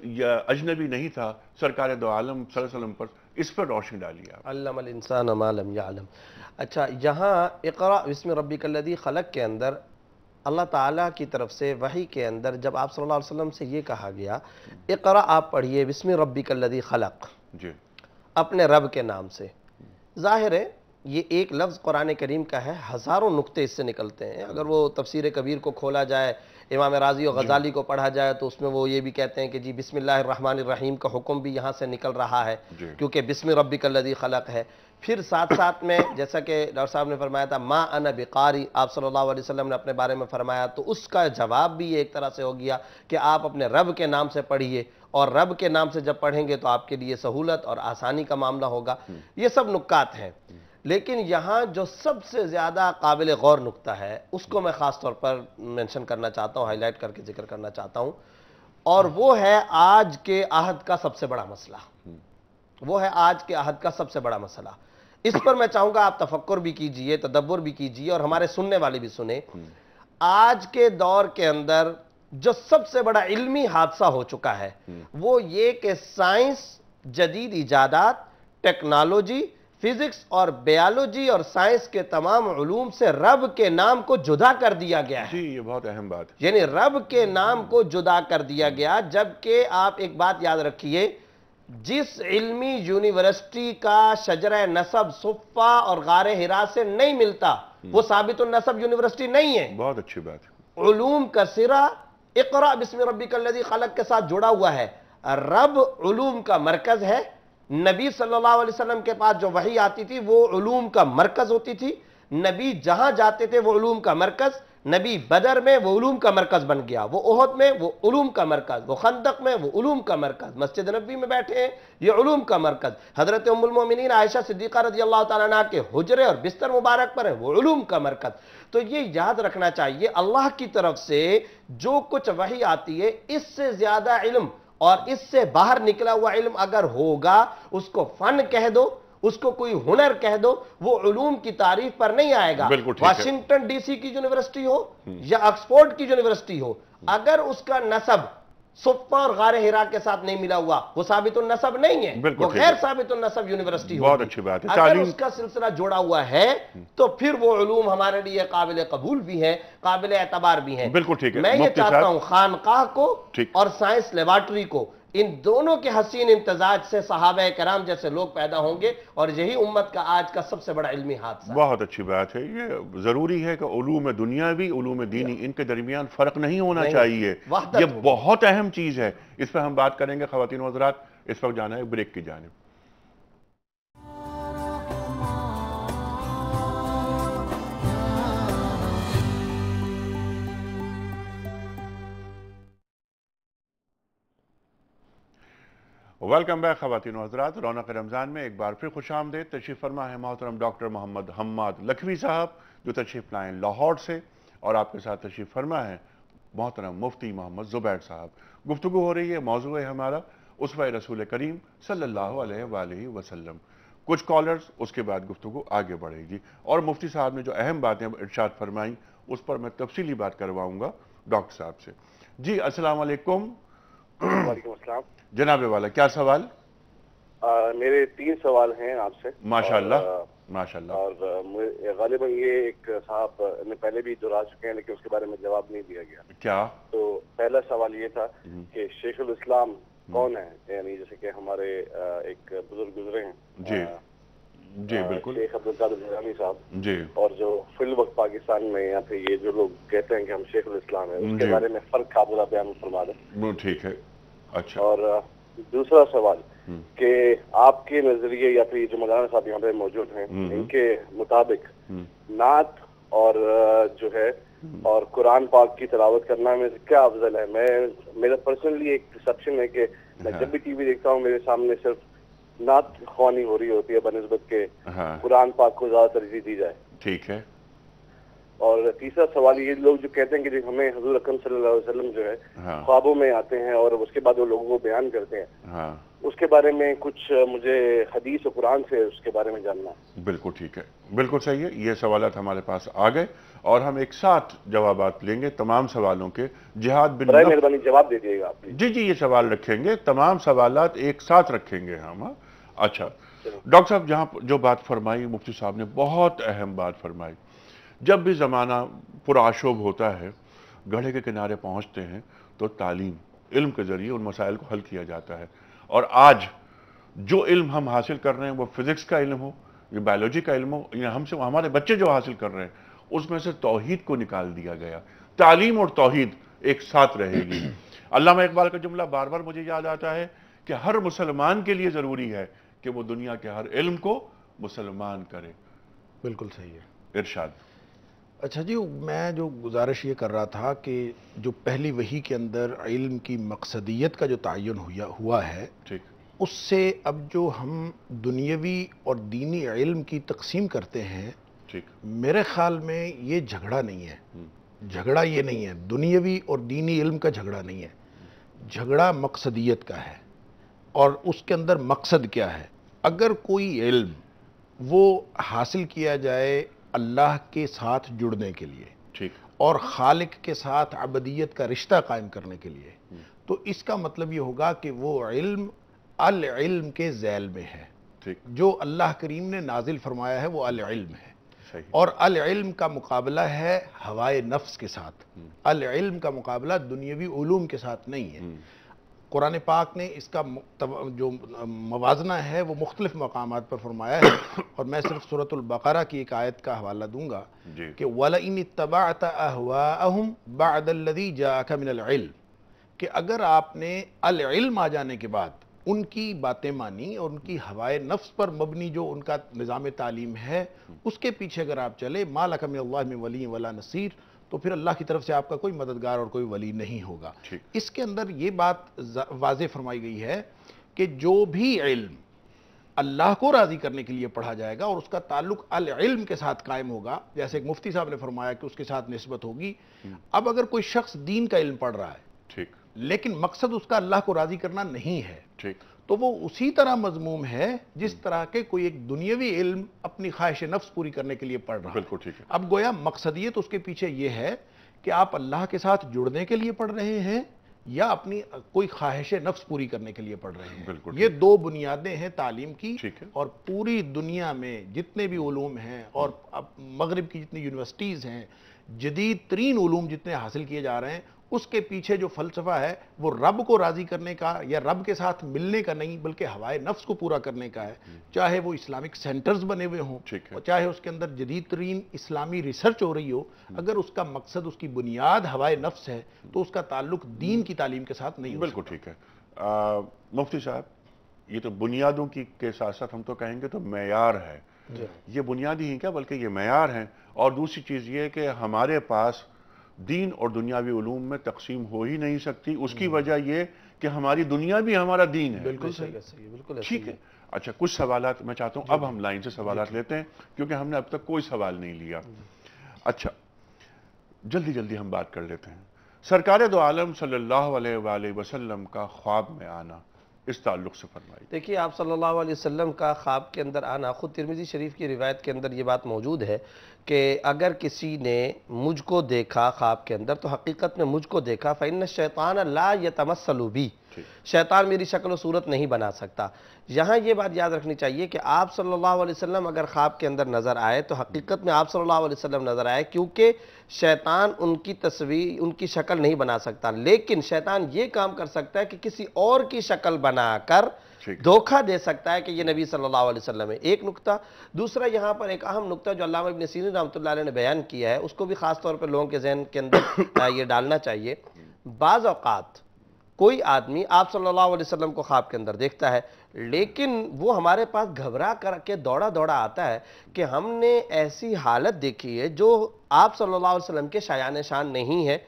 اجنبی نہیں تھا سرکار دو عالم صلی اللہ علیہ وسلم پر, اس پر روشنی ڈالی آپ. علم الانسان ما لم یعلم. اچھا یہاں اقرا بسم ربک الذی خلق کے اندر اللہ تعالیٰ کی طرف سے وحی کے اندر جب آپ صلی اللہ علیہ وسلم سے یہ کہا گیا اقرا آپ پڑھیے بسم ربک الذی خلق اپنے رب کے نام سے, ظاہر ہے یہ ایک لفظ قرآن کریم کا ہے, ہزاروں نقطے اس سے نکلتے ہیں. اگر وہ تفسیر کبیر کو کھولا جائے, امام راضی و غزالی کو پڑھا جائے تو اس میں وہ یہ بھی کہتے ہیں کہ جی بسم اللہ الرحمن الرحیم کا حکم بھی یہاں سے نکل رہا ہے کیونکہ بسم ربک الذی خلق ہے. پھر ساتھ ساتھ میں جیسا کہ ڈاکٹر صاحب نے فرمایا تھا ما انا بقاری, آپ صلی اللہ علیہ وسلم نے اپنے بارے میں فرمایا, تو اس کا جواب بھی ایک طرح سے ہو گیا کہ آپ اپنے رب کے نام سے پڑھیے, اور رب کے نام سے جب پڑھیں گے تو آپ کے لیے سہولت اور آسانی کا معاملہ ہوگا. یہ سب نکات ہیں, لیکن یہاں جو سب سے زیادہ قابل غور نقطہ ہے اس کو میں خاص طور پر مینشن کرنا چاہتا ہوں, ہائی لائٹ کر کے ذکر کرنا چاہتا ہوں, اور وہ ہے آج کے عہد کا سب سے بڑا مسئلہ. وہ ہے آج کے عہد کا سب سے بڑا مسئلہ. اس پر میں چاہوں گا آپ تفکر بھی کیجئے, تدبر بھی کیجئے, اور ہمارے سننے والے بھی سنیں. آج کے دور کے اندر جو سب سے بڑا علمی حادثہ ہو چکا ہے وہ یہ کہ سائنس, جدید ایجادات, ٹیکنالوجی, فزکس اور بیالوجی اور سائنس کے تمام علوم سے رب کے نام کو جدا کر دیا گیا ہے. جی یہ بہت اہم بات ہے. یعنی رب کے نام کو جدا کر دیا گیا, جبکہ آپ ایک بات یاد رکھیے, جس علمی یونیورسٹی کا شجرہ نسب صفا اور غار حرا سے نہیں ملتا وہ ثابت النسب یونیورسٹی نہیں ہے. بہت اچھی بات ہے. علوم کا سرا اقرا بسم ربک الذی خلق کے ساتھ جڑا ہوا ہے. رب علوم کا مرکز ہے. نبی صلی اللہ علیہ وسلم کے پاس جو وحی آتی تھی وہ علوم کا مرکز ہوتی تھی. نبی جہاں جاتے تھے وہ علوم کا مرکز. نبی بدر میں وہ علوم کا مرکز بن گیا, وہ احد میں وہ علوم کا مرکز, وہ خندق میں وہ علوم کا مرکز, مسجد نبوی میں بیٹھے ہیں یہ علوم کا مرکز, حضرت ام المومنین عائشہ صدیقہ رضی اللہ تعالیٰ عنہ کے حجرے اور بستر مبارک پر ہیں وہ علوم کا مرکز. تو یہ یاد رکھنا چاہیے اللہ کی طرف سے جو کچھ وحی آتی ہے اس سے زیادہ علم اور اس سے باہر نکلا ہوا علم اگر ہوگا اس کو فن کہہ دو, اس کو کوئی ہنر کہہ دو, وہ علوم کی تعریف پر نہیں آئے گا. واشنگٹن ڈی سی کی یونیورسٹی ہو یا آکسفورڈ کی یونیورسٹی ہو, اگر اس کا نسب صفہ اور غار ہرا کے ساتھ نہیں ملا ہوا، وہ ثابت النسب نہیں ہے، وہ غیر ثابت النسب یونیورسٹی ہوگی۔ بہت اچھی بات ہے، اگر اس کا سلسلہ جوڑا ہوا ہے تو پھر وہ علوم ہمارے لیے قابل قبول بھی ہیں، قابل اعتبار بھی ہیں۔ بالکل ٹھیک ہے، میں یہ چاہتا ہوں خانقاہ کو اور سائنس لیبارٹری کو، ان دونوں کے حسین امتزاج سے صحابہ کرام جیسے لوگ پیدا ہوں گے، اور یہی امت کا آج کا سب سے بڑا علمی حادثہ۔ بہت اچھی بات ہے، یہ ضروری ہے کہ علوم دنیاوی علوم دینی ان کے درمیان فرق نہیں ہونا چاہیے، یہ بہت اہم چیز ہے، اس پہ ہم بات کریں گے۔ خواتین و حضرات، اس وقت جانا ہے بریک کی جانب۔ ویلکم بیک خواتین و حضرات، رونق رمضان میں ایک بار پھر خوش آمدید۔ تشریف فرما ہے محترم ڈاکٹر محمد حماد لکھوی صاحب، جو تشریف لائیں لاہور سے، اور آپ کے ساتھ تشریف فرما ہے محترم مفتی محمد زبیر صاحب۔ گفتگو ہو رہی ہے، موضوع ہے ہمارا اسوہ رسول کریم صلی اللہ علیہ وآلہ وسلم۔ کچھ کالرز، اس کے بعد گفتگو آگے بڑھے گی، اور مفتی صاحب نے جو اہم باتیں ارشاد فرمائیں اس پر میں تفصیلی بات کرواؤں گا ڈاکٹر صاحب سے۔ جی السلام علیکم۔ وعلیکم السلام جناب والا، کیا سوال؟ میرے 3 سوال ہیں آپ سے۔ ماشاءاللہ ماشاءاللہ۔ اور غالباً یہ ایک صاحب نے پہلے بھی دہرا چکے ہیں، لیکن اس کے بارے میں جواب نہیں دیا گیا۔ کیا؟ تو پہلا سوال یہ تھا کہ شیخ الاسلام کون ہے؟ یعنی جیسے کہ ہمارے ایک بزرگ گزرے ہیں، جی جی بالکل، شیخ عبدالقادر جیلانی صاحب جی، اور جو فی الوقت پاکستان میں یا پھر یہ جو لوگ کہتے ہیں کہ ہم شیخ الاسلام ہیں، اس کے بارے میں فرق آپ ذرا بیان فرما دیں۔ ٹھیک ہے، اچھا۔ اور دوسرا سوال کہ آپ کے نظریے یا پھر جو مولانا صاحب یہاں پہ موجود ہیں، ان کے مطابق نعت اور جو ہے اور قرآن پاک کی تلاوت کرنا میں کیا افضل ہے؟ میرا پرسنلی ایک پرسپشن ہے کہ میں جب بھی ٹی وی دیکھتا ہوں، میرے سامنے صرف نعت خوانی ہو رہی ہوتی ہے بنسبت کے قرآن پاک کو زیادہ ترجیح دی جائے۔ ٹھیک ہے۔ اور تیسرا سوال، یہ لوگ جو کہتے ہیں کہ ہمیں حضور اکرم صلی اللہ علیہ وسلم جو ہے خوابوں میں آتے ہیں اور اس کے بعد وہ لوگوں کو بیان کرتے ہیں، اس کے بارے میں کچھ مجھے حدیث و قرآن سے اس کے بارے میں جاننا ہے۔ بالکل ٹھیک ہے، بالکل صحیح ہے۔ یہ سوالات ہمارے پاس آ گئے اور ہم ایک ساتھ جوابات لیں گے تمام سوالوں کے۔ جہاد بالنفس، برائے مہربانی جواب دے دیے گا آپ۔ جی جی، یہ سوال رکھیں گے، تمام سوالات ایک ساتھ رکھیں گے ہم۔ اچھا ڈاکٹر صاحب، جہاں جو بات فرمائی مفتی صاحب نے، بہت اہم بات فرمائی۔ جب بھی زمانہ پرآشوب ہوتا ہے، گڑھے کے کنارے پہنچتے ہیں تو تعلیم، علم کے ذریعے ان مسائل کو حل کیا جاتا ہے۔ اور آج جو علم ہم حاصل کر رہے ہیں، وہ فزکس کا علم ہو یا بایولوجی کا علم ہو، یا ہمارے بچے جو حاصل کر رہے ہیں، اس میں سے توحید کو نکال دیا گیا۔ تعلیم اور توحید ایک ساتھ رہے گی۔ علامہ اقبال کا جملہ بار بار مجھے یاد آتا ہے کہ ہر مسلمان کے لیے ضروری ہے کہ وہ دنیا کے ہر علم کو مسلمان کرے۔ بالکل صحیح ہے، ارشاد۔ اچھا جی، میں جو گزارش یہ کر رہا تھا کہ جو پہلی وحی کے اندر علم کی مقصدیت کا جو تعین ہوا ہے، اس سے اب جو ہم دنیاوی اور دینی علم کی تقسیم کرتے ہیں، میرے خیال میں یہ جھگڑا نہیں ہے۔ جھگڑا یہ نہیں ہے، دنیاوی اور دینی علم کا جھگڑا نہیں ہے، جھگڑا مقصدیت کا ہے، اور اس کے اندر مقصد کیا ہے۔ اگر کوئی علم وہ حاصل کیا جائے اللہ کے ساتھ جڑنے کے لیے اور خالق کے ساتھ عبدیت کا رشتہ قائم کرنے کے لیے، تو اس کا مطلب یہ ہوگا کہ وہ علم العلم کے ذیل میں ہے۔ جو اللہ کریم نے نازل فرمایا ہے وہ العلم ہے، اور العلم کا مقابلہ ہے ہوائے نفس کے ساتھ۔ العلم کا مقابلہ دنیاوی علوم کے ساتھ نہیں ہے۔ قرآن پاک نے اس کا جو موازنہ ہے وہ مختلف مقامات پر فرمایا ہے، اور میں صرف سورۃ البقرہ کی ایک آیت کا حوالہ دوں گا کہ وَلَئِنِ اتَّبَعْتَ أَهْوَاءَهُمْ بَعْدَ الَّذِي جَاءَكَ مِنَ الْعِلْمِ، کہ اگر آپ نے العلم آ جانے کے بعد ان کی باتیں مانی اور ان کی ہوائے نفس پر مبنی جو ان کا نظام تعلیم ہے، اس کے پیچھے اگر آپ چلے، مَا لَكَ مِنَ اللَّهِ مِن وَلِيٍّ وَلَا نَصِيرٍ، تو پھر اللہ کی طرف سے آپ کا کوئی مددگار اور کوئی ولی نہیں ہوگا۔ اس کے اندر یہ بات واضح فرمائی گئی ہے کہ جو بھی علم اللہ کو راضی کرنے کے لیے پڑھا جائے گا اور اس کا تعلق العلم کے ساتھ قائم ہوگا، جیسے ایک مفتی صاحب نے فرمایا کہ اس کے ساتھ نسبت ہوگی۔ اب اگر کوئی شخص دین کا علم پڑھ رہا ہے لیکن مقصد اس کا اللہ کو راضی کرنا نہیں ہے، تو وہ اسی طرح مضموم ہے جس طرح کے کوئی ایک دنیاوی علم اپنی خواہش نفس پوری کرنے کے لیے پڑھ رہا ہے۔ اب گویا مقصدیت اس کے پیچھے یہ ہے کہ آپ اللہ کے ساتھ جڑنے کے لیے پڑھ رہے ہیں یا اپنی کوئی خواہش نفس پوری کرنے کے لیے پڑھ رہے ہیں. یہ دو بنیادیں ہیں تعلیم کی. اور پوری دنیا میں جتنے بھی علوم ہیں اور مغرب کی جتنی یونیورسٹیز ہیں جدید ترین علوم جتنے حاصل کیے جا رہے ہیں اس کے پیچھے جو فلسفہ ہے وہ رب کو راضی کرنے کا یا رب کے ساتھ ملنے کا نہیں بلکہ ہوائے نفس کو پورا کرنے کا ہے. چاہے وہ اسلامک سینٹرز بنے ہوئے ہوں اور چاہے اس کے اندر جدید ترین اسلامی ریسرچ ہو رہی ہو, اگر اس کا مقصد اس کی بنیاد ہوائے نفس ہے تو اس کا تعلق دین کی تعلیم کے ساتھ نہیں ہو سکتا. بالکل ٹھیک ہے. مفتی صاحب یہ تو بنیادوں کی کے ساتھ ساتھ ہم تو کہیں گے تو معیار ہے. یہ بنیادی ہیں کیا بلکہ یہ معیار ہیں. اور دوسری چیز یہ کہ ہمارے پاس دین اور دنیاوی علوم میں تقسیم ہو ہی نہیں سکتی. اس کی وجہ یہ کہ ہماری دنیا بھی ہمارا دین ہے. بالکل صحیح, بالکل ٹھیک ہے. اچھا کچھ سوالات میں چاہتا ہوں اب ہم لائن سے سوالات لیتے ہیں کیونکہ ہم نے اب تک کوئی سوال نہیں لیا. اچھا جلدی جلدی ہم بات کر لیتے ہیں. سرکار دو عالم صلی اللہ علیہ وآلہ وسلم کا خواب میں آنا اس تعلق سے فرمائی. دیکھیے آپ صلی اللہ علیہ وسلم کا خواب کے اندر آنا, خود ترمذی شریف کی روایت کے اندر یہ بات موجود ہے کہ اگر کسی نے مجھ کو دیکھا خواب کے اندر تو حقیقت میں مجھ کو دیکھا فَإِنَّ الشَّيْطَانَ لَا يَتَمَثَّلُ بِي, شیطان میری شکل و صورت نہیں بنا سکتا. یہاں یہ بات یاد رکھنی چاہیے کہ آپ صلی اللہ علیہ وسلم اگر خواب کے اندر نظر آئے تو حقیقت میں آپ صلی اللہ علیہ وسلم نظر آئے, کیونکہ شیطان ان کی تصویر ان کی شکل نہیں بنا سکتا. لیکن شیطان یہ کام کر سکتا ہے کہ کسی اور کی شکل بنا کر دھوکہ دے سکتا ہے کہ یہ نبی صلی اللہ علیہ وسلم ہے. ایک نقطہ. دوسرا یہاں پر ایک اہم نقطہ جو علامہ ابن سیرین رحمۃ اللہ علیہ نے بیان کیا ہے اس کو بھی خاص طور پر لوگوں کے ذہن کے اندر یہ ڈالنا چاہیے. بعض اوقات کوئی آدمی آپ صلی اللہ علیہ وسلم کو خواب کے اندر دیکھتا ہے لیکن وہ ہمارے پاس گھبرا کر کے دوڑا دوڑا آتا ہے کہ ہم نے ایسی حالت دیکھی ہے جو آپ صلی اللہ علیہ وسلم کے شایان شان نہیں ہے.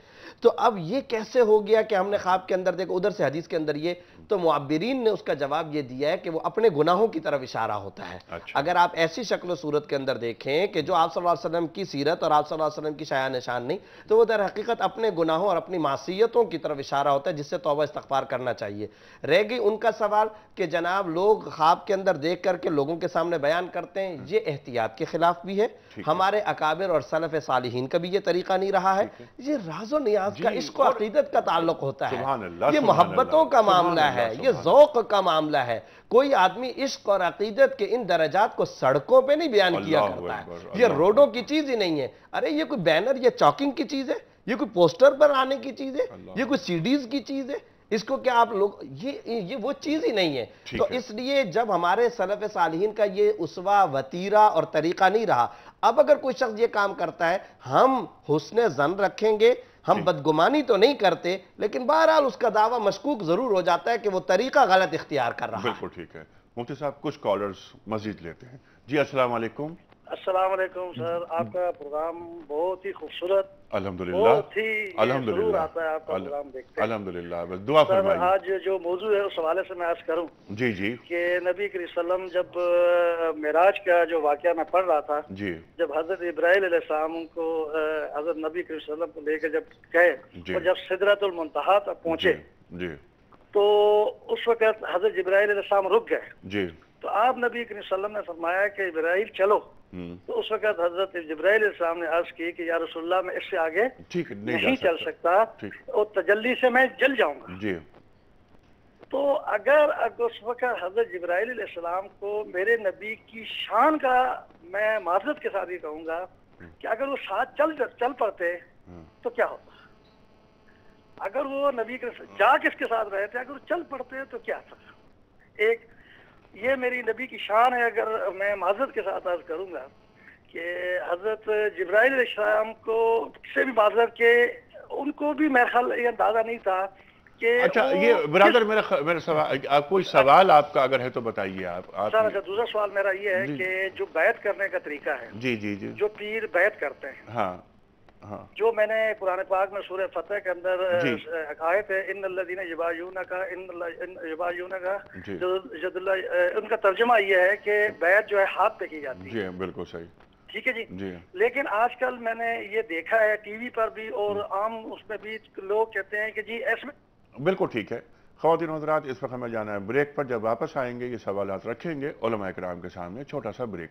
تو اب یہ کیسے ہو گیا کہ ہم نے خواب کے اندر دیکھا, ادھر سے حدیث کے اندر یہ, تو معبرین نے اس کا جواب یہ دیا ہے کہ وہ اپنے گناہوں کی طرف اشارہ ہوتا ہے. اگر آپ ایسی شکل و صورت کے اندر دیکھیں کہ جو آپ صلی اللہ علیہ وسلم کی سیرت اور آپ صلی اللہ علیہ وسلم کی شایان شان نہیں, تو وہ در حقیقت اپنے گناہوں اور اپنی معصیتوں کی طرف اشارہ ہوتا ہے جس سے توبہ استغفار کرنا چاہیے. رہ گئی ان کا سوال کہ جناب لوگ خواب کے اندر دیکھ کر کے لوگوں کے سامنے بیان کرتے ہیں, یہ احتیاط کے خلاف بھی ہے. ہمارے اکابر اور سلف صالحین کا بھی یہ طریقہ نہیں رہا ہے. یہ راز و نیاز کا عشق و عقیدت کا تعلق ہوتا ہے, یہ محبتوں کا معاملہ ہے, یہ ذوق کا معاملہ ہے. کوئی آدمی عشق اور عقیدت کے ان درجات کو سڑکوں پہ نہیں بیان کیا کرتا ہے, یہ روڈوں کی چیز ہی نہیں ہے. ارے یہ کوئی بینر یا چاکنگ کی چیز ہے, یہ کوئی پوسٹر پر آنے کی چیز ہے, یہ کوئی سیڈیز کی چیز ہے, اس کو کیا آپ لوگ یہ وہ چیز ہی نہیں ہے. تو اس لیے جب ہمارے سلف صالحین کا یہ اسوہ وتیرہ اور طریقہ نہیں رہا, اب اگر کوئی شخص یہ کام کرتا ہے ہم حسن ظن رکھیں گے, ہم بدگمانی تو نہیں کرتے, لیکن بہرحال اس کا دعویٰ مشکوک ضرور ہو جاتا ہے کہ وہ طریقہ غلط اختیار کر رہا ہے. بالکل ٹھیک ہے. مفتی صاحب کچھ کالرز مزید لیتے ہیں. جی السلام علیکم. السلام علیکم سر, آپ کا پروگرام بہت ہی خوبصورت, الحمدللہ, بہت ہی ضرور آتا ہے آپ کا پروگرام دیکھتے ہیں. الحمدللہ, بس دعا فرمائیے. آج جو موضوع ہے اس حوالے سے میں عرض کروں جی جی کہ نبی کریم صلی اللہ علیہ وسلم جب معراج کا جو واقعہ میں پڑھ رہا تھا, جی جب حضرت ابراہیل علیہ السلام کو حضرت نبی کریم صلی اللہ علیہ وسلم کو لے کے جب گئے اور جب سدرۃ المنتہا تک پہنچے جی تو اس وقت حضرت جبرائیل علیہ السلام رک گئے. جی تو آپ نبی کریم صلی اللہ علیہ وسلم نے فرمایا کہ ابراہیل چلو. تو اس وقت حضرت جبرائیل علیہ السلام نے عرض کی کہ یا رسول اللہ میں اس سے آگے نہیں چل سکتا اور تجلی سے میں جل جاؤں گا. جی تو اگر اس وقت حضرت جبرائیل علیہ السلام کو میرے نبی کی شان کا میں معذرت کے ساتھ ہی کہوں گا کہ اگر وہ ساتھ چل پڑتے تو کیا ہوتا, اگر وہ نبی کے جا کس کے ساتھ رہتے, اگر وہ چل پڑتے تو کیا تھا. ایک یہ میری نبی کی شان ہے. اگر میں معذرت کے ساتھ عرض کروں گا کہ حضرت جبرائیل علیہ السلام کو سے بھی معذرت کہ ان کو بھی میرا خیال یہ اندازہ نہیں تھا کہ اچھا یہ برادر میرا سوال, آپ کوئی سوال آپ کا اگر ہے تو بتائیے. آپ سر دوسرا سوال میرا یہ ہے کہ جو بیعت کرنے کا طریقہ ہے, جی جی جی, جو پیر بیعت کرتے ہیں, ہاں ہاں, جو میں نے قرآن پاک میں سورہ فتح کے اندر آیت ہے ان الذین یبایعونک ان کا ترجمہ یہ ہے کہ بیعت جو ہے ہاتھ پہ کی جاتی ہے. جی بالکل صحیح, ٹھیک ہے جی. لیکن آج کل میں نے یہ دیکھا ہے ٹی وی پر بھی اور عام اس میں بھی لوگ کہتے ہیں کہ جی ایسے. بالکل ٹھیک ہے. خواتین و حضرات اس وقت ہمیں جانا ہے بریک پر, جب واپس آئیں گے یہ سوالات رکھیں گے علماء کرام کے سامنے. چھوٹا سا بریک.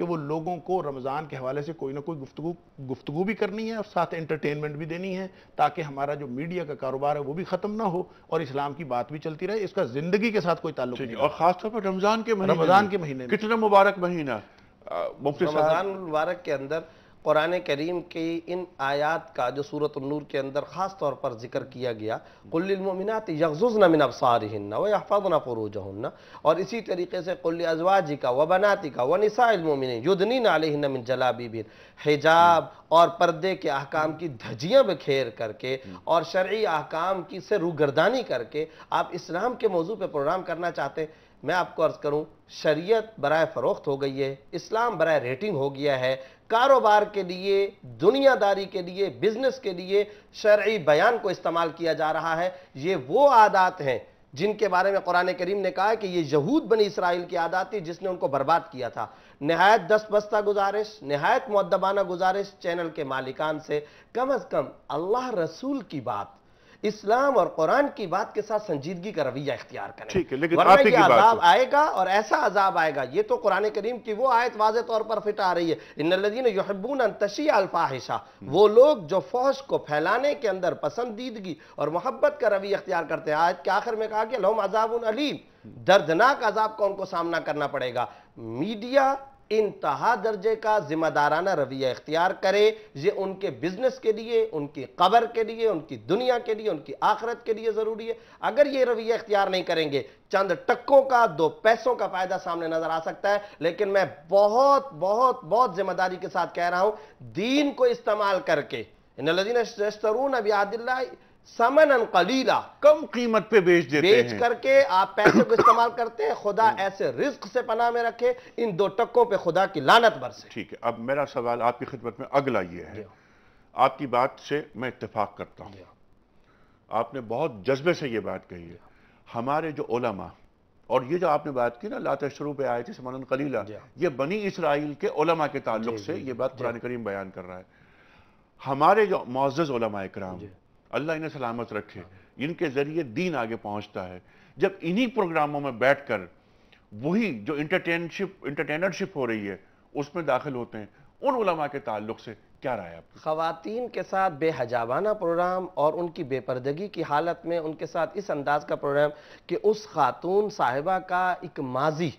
کہ وہ لوگوں کو رمضان کے حوالے سے کوئی نہ کوئی گفتگو بھی کرنی ہے اور ساتھ انٹرٹینمنٹ بھی دینی ہے، تاکہ ہمارا جو میڈیا کا کاروبار ہے وہ بھی ختم نہ ہو اور اسلام کی بات بھی چلتی رہے، اس کا زندگی کے ساتھ کوئی تعلق نہیں۔ اور خاص طور پر رمضان کے مہینے کتنا مبارک مہینہ مفتی صاحب، رمضان المبارک کے اندر قرآن کریم کی ان آیات کا جو سورۃ النور کے اندر خاص طور پر ذکر کیا گیا، قُلْ لِلْمُؤْمِنَاتِ يَغْضُضْنَ مِنْ أَبْصَارِهِنَّ وَيَحْفَظْنَ فُرُوجَهُنَّ، اور اسی طریقے سے قُلْ لِأَزْوَاجِكَ وَبَنَاتِكَ وَنِسَاءِ الْمُؤْمِنِينَ يُدْنِينَ عَلَيْهِنَّ مِنْ جَلَابِيبِهِنَّ، حجاب اور پردے کے احکام کی دھجیاں بکھیر کر کے اور شرعی احکام کی سے روگردانی کر کے آپ اسلام کے موضوع پہ پروگرام کرنا چاہتے ہیں۔ میں آپ کو عرض کروں، شریعت برائے فروخت ہو گئی ہے، اسلام برائے ریٹنگ ہو گیا ہے، کاروبار کے لیے، دنیا داری کے لیے، بزنس کے لیے شرعی بیان کو استعمال کیا جا رہا ہے۔ یہ وہ عادات ہیں جن کے بارے میں قرآن کریم نے کہا ہے کہ یہ یہود بنی اسرائیل کی عادات تھی جس نے ان کو برباد کیا تھا۔ نہایت دست بستہ گزارش، نہایت مؤدبانہ گزارش چینل کے مالکان سے، کم از کم اللہ رسول کی بات، اسلام اور قرآن کی بات کے ساتھ سنجیدگی کا رویہ اختیار کریں، ورنہ یہ عذاب آئے گا اور ایسا عذاب آئے گا۔ یہ تو قرآن کریم کی وہ آیت واضح طور پر فٹ آ رہی ہے، ان الذین یحبون ان تشیع الفاحشہ، وہ لوگ جو فحش کو پھیلانے کے اندر پسندیدگی اور محبت کا رویہ اختیار کرتے ہیں۔ آیت کے آخر میں کہا کہ لہم عذاب علیم، دردناک عذاب کا ان کو سامنا کرنا پڑے گا۔ میڈیا انتہا درجے کا ذمہ دارانہ رویہ اختیار کرے، یہ ان کے بزنس کے لیے، ان کی قبر کے لیے، ان کی دنیا کے لیے، ان کی آخرت کے لیے ضروری ہے۔ اگر یہ رویہ اختیار نہیں کریں گے، چند ٹکوں کا، 2 پیسوں کا فائدہ سامنے نظر آ سکتا ہے، لیکن میں بہت بہت بہت ذمہ داری کے ساتھ کہہ رہا ہوں، دین کو استعمال کر کے ان الذین یشترون بعہد اللہ ثمنا قلیلا، کم قیمت پہ بیچ دیتے ہیں، بیچ کر کے آپ پیسے کو استعمال کرتے ہیں۔ خدا ایسے رزق سے پناہ میں رکھے، ان 2 ٹکوں پہ خدا کی لعنت برسے۔ ٹھیک ہے، اب میرا سوال آپ کی خدمت میں اگلا یہ ہے، آپ کی بات سے میں اتفاق کرتا ہوں، آپ نے بہت جذبے سے یہ بات کہی ہے۔ ہمارے جو علماء، اور یہ جو آپ نے بات کی نا لا تشتروا بآیاتی ثمنا قلیلا، یہ بنی اسرائیل کے علماء کے تعلق سے یہ بات قرآن کریم بیان کر رہا ہے۔ ہمارے جو معزز علماء اکرام، اللہ انہیں سلامت رکھے، ان کے ذریعے دین آگے پہنچتا ہے، جب انہی پروگراموں میں بیٹھ کر وہی جو انٹرٹینرشپ ہو رہی ہے اس میں داخل ہوتے ہیں، ان علماء کے تعلق سے کیا رائے آپ؟ خواتین کے ساتھ بے حجابانہ پروگرام اور ان کی بے پردگی کی حالت میں ان کے ساتھ اس انداز کا پروگرام کہ اس خاتون صاحبہ کا ایک ماضی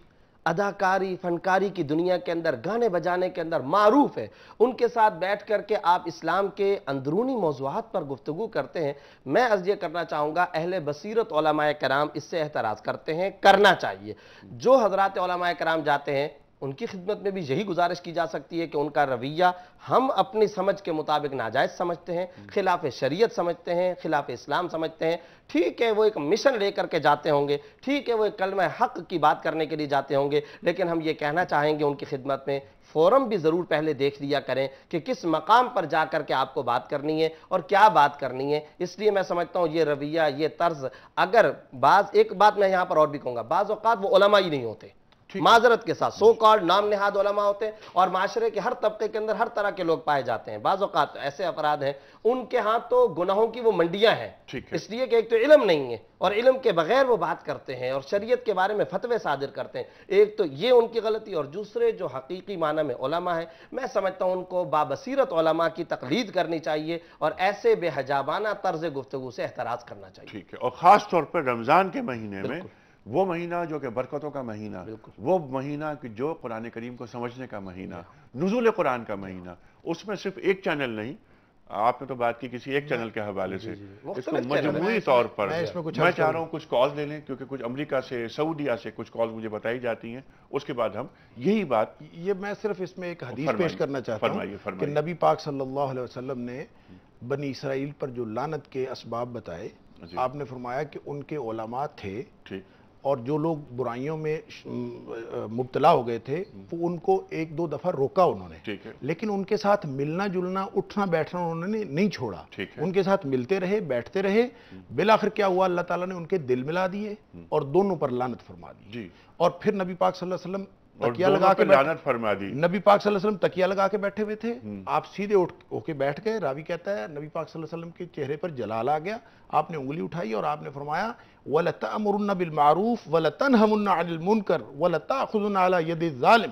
اداکاری، فنکاری کی دنیا کے اندر، گانے بجانے کے اندر معروف ہے، ان کے ساتھ بیٹھ کر کے آپ اسلام کے اندرونی موضوعات پر گفتگو کرتے ہیں۔ میں عرض یہ کرنا چاہوں گا، اہل بصیرت علماء کرام اس سے احتراز کرتے ہیں، کرنا چاہیے۔ جو حضرات علماء کرام جاتے ہیں ان کی خدمت میں بھی یہی گزارش کی جا سکتی ہے کہ ان کا رویہ ہم اپنی سمجھ کے مطابق ناجائز سمجھتے ہیں، خلاف شریعت سمجھتے ہیں، خلاف اسلام سمجھتے ہیں۔ ٹھیک ہے وہ ایک مشن لے کر کے جاتے ہوں گے، ٹھیک ہے وہ ایک کلمہ حق کی بات کرنے کے لیے جاتے ہوں گے، لیکن ہم یہ کہنا چاہیں گے ان کی خدمت میں فورم بھی ضرور پہلے دیکھ لیا کریں کہ کس مقام پر جا کر کے آپ کو بات کرنی ہے اور کیا بات کرنی ہے۔ اس لیے میں سمجھتا ہوں یہ رویہ، یہ طرز، اگر ایک بات میں یہاں پر اور بھی کہوں گا، بعض اوقات وہ علماء ہی نہیں ہوتے، معذرت کے ساتھ سو کالڈ نام نہاد علماء ہوتے ہیں، اور معاشرے کے ہر طبقے کے اندر ہر طرح کے لوگ پائے جاتے ہیں۔ بعض اوقات ایسے افراد ہیں ان کے ہاں تو گناہوں کی وہ منڈیاں ہیں، اس لیے کہ ایک تو علم نہیں ہے اور علم کے بغیر وہ بات کرتے ہیں اور شریعت کے بارے میں فتوے صادر کرتے ہیں۔ ایک تو یہ ان کی غلطی، اور دوسرے جو حقیقی معنی میں علماء ہیں، میں سمجھتا ہوں ان کو بابصیرت علماء کی تقلید کرنی چاہیے اور ایسے بے حجابانہ طرز گفتگو سے احتراز کرنا چاہیے۔ ٹھیک ہے، اور خاص طور پر رمضان کے مہینے میں وہ مہینہ جو کہ برکتوں کا مہینہ، وہ مہینہ کہ جو قرآن کریم کو سمجھنے کا مہینہ، نزول قرآن کا مہینہ، اس میں صرف ایک چینل نہیں، آپ نے تو بات کی کسی ایک چینل کے حوالے سے، اس کو مجموعی طور پر میں چاہ رہا ہوں کچھ کال لے لیں، کیونکہ کچھ امریکہ سے، سعودیہ سے کچھ کال مجھے بتائی جاتی ہیں، اس کے بعد ہم یہی بات، یہ میں صرف اس میں ایک حدیث پیش کرنا چاہتا ہوں کہ نبی پاک صلی اللہ علیہ وسلم نے بنی اسرائیل پر جو لعنت کے اسباب بتائے، آپ نے فرمایا کہ ان کے علماء تھے اور جو لوگ برائیوں میں مبتلا ہو گئے تھے وہ ان کو 1-2 دفعہ روکا انہوں نے، لیکن ان کے ساتھ ملنا جلنا، اٹھنا بیٹھنا انہوں نے نہیں چھوڑا، ان کے ساتھ ملتے رہے، بیٹھتے رہے۔ بالآخر کیا ہوا، اللہ تعالیٰ نے ان کے دل ملا دیے اور دونوں پر لعنت فرما دی، اور پھر نبی پاک صلی اللہ علیہ وسلم تکیہ لگا کے لعنت فرما دی۔ نبی پاک صلی اللہ علیہ وسلم تکیہ لگا کے بیٹھے ہوئے تھے، آپ سیدھے اٹھ ہو کے بیٹھ گئے۔ راوی کہتا ہے نبی پاک صلی اللہ علیہ وسلم کے چہرے پر جلال آ گیا، آپ نے انگلی اٹھائی اور آپ نے فرمایا وَلَتَأْمُرُنَّ بِالْمَعْرُوفِ وَلَتَنْهَوْنَ عَنِ الْمُنْكَرِ وَلَتَأْخُذُنَّ عَلَى يَدِ الظَّالِمِ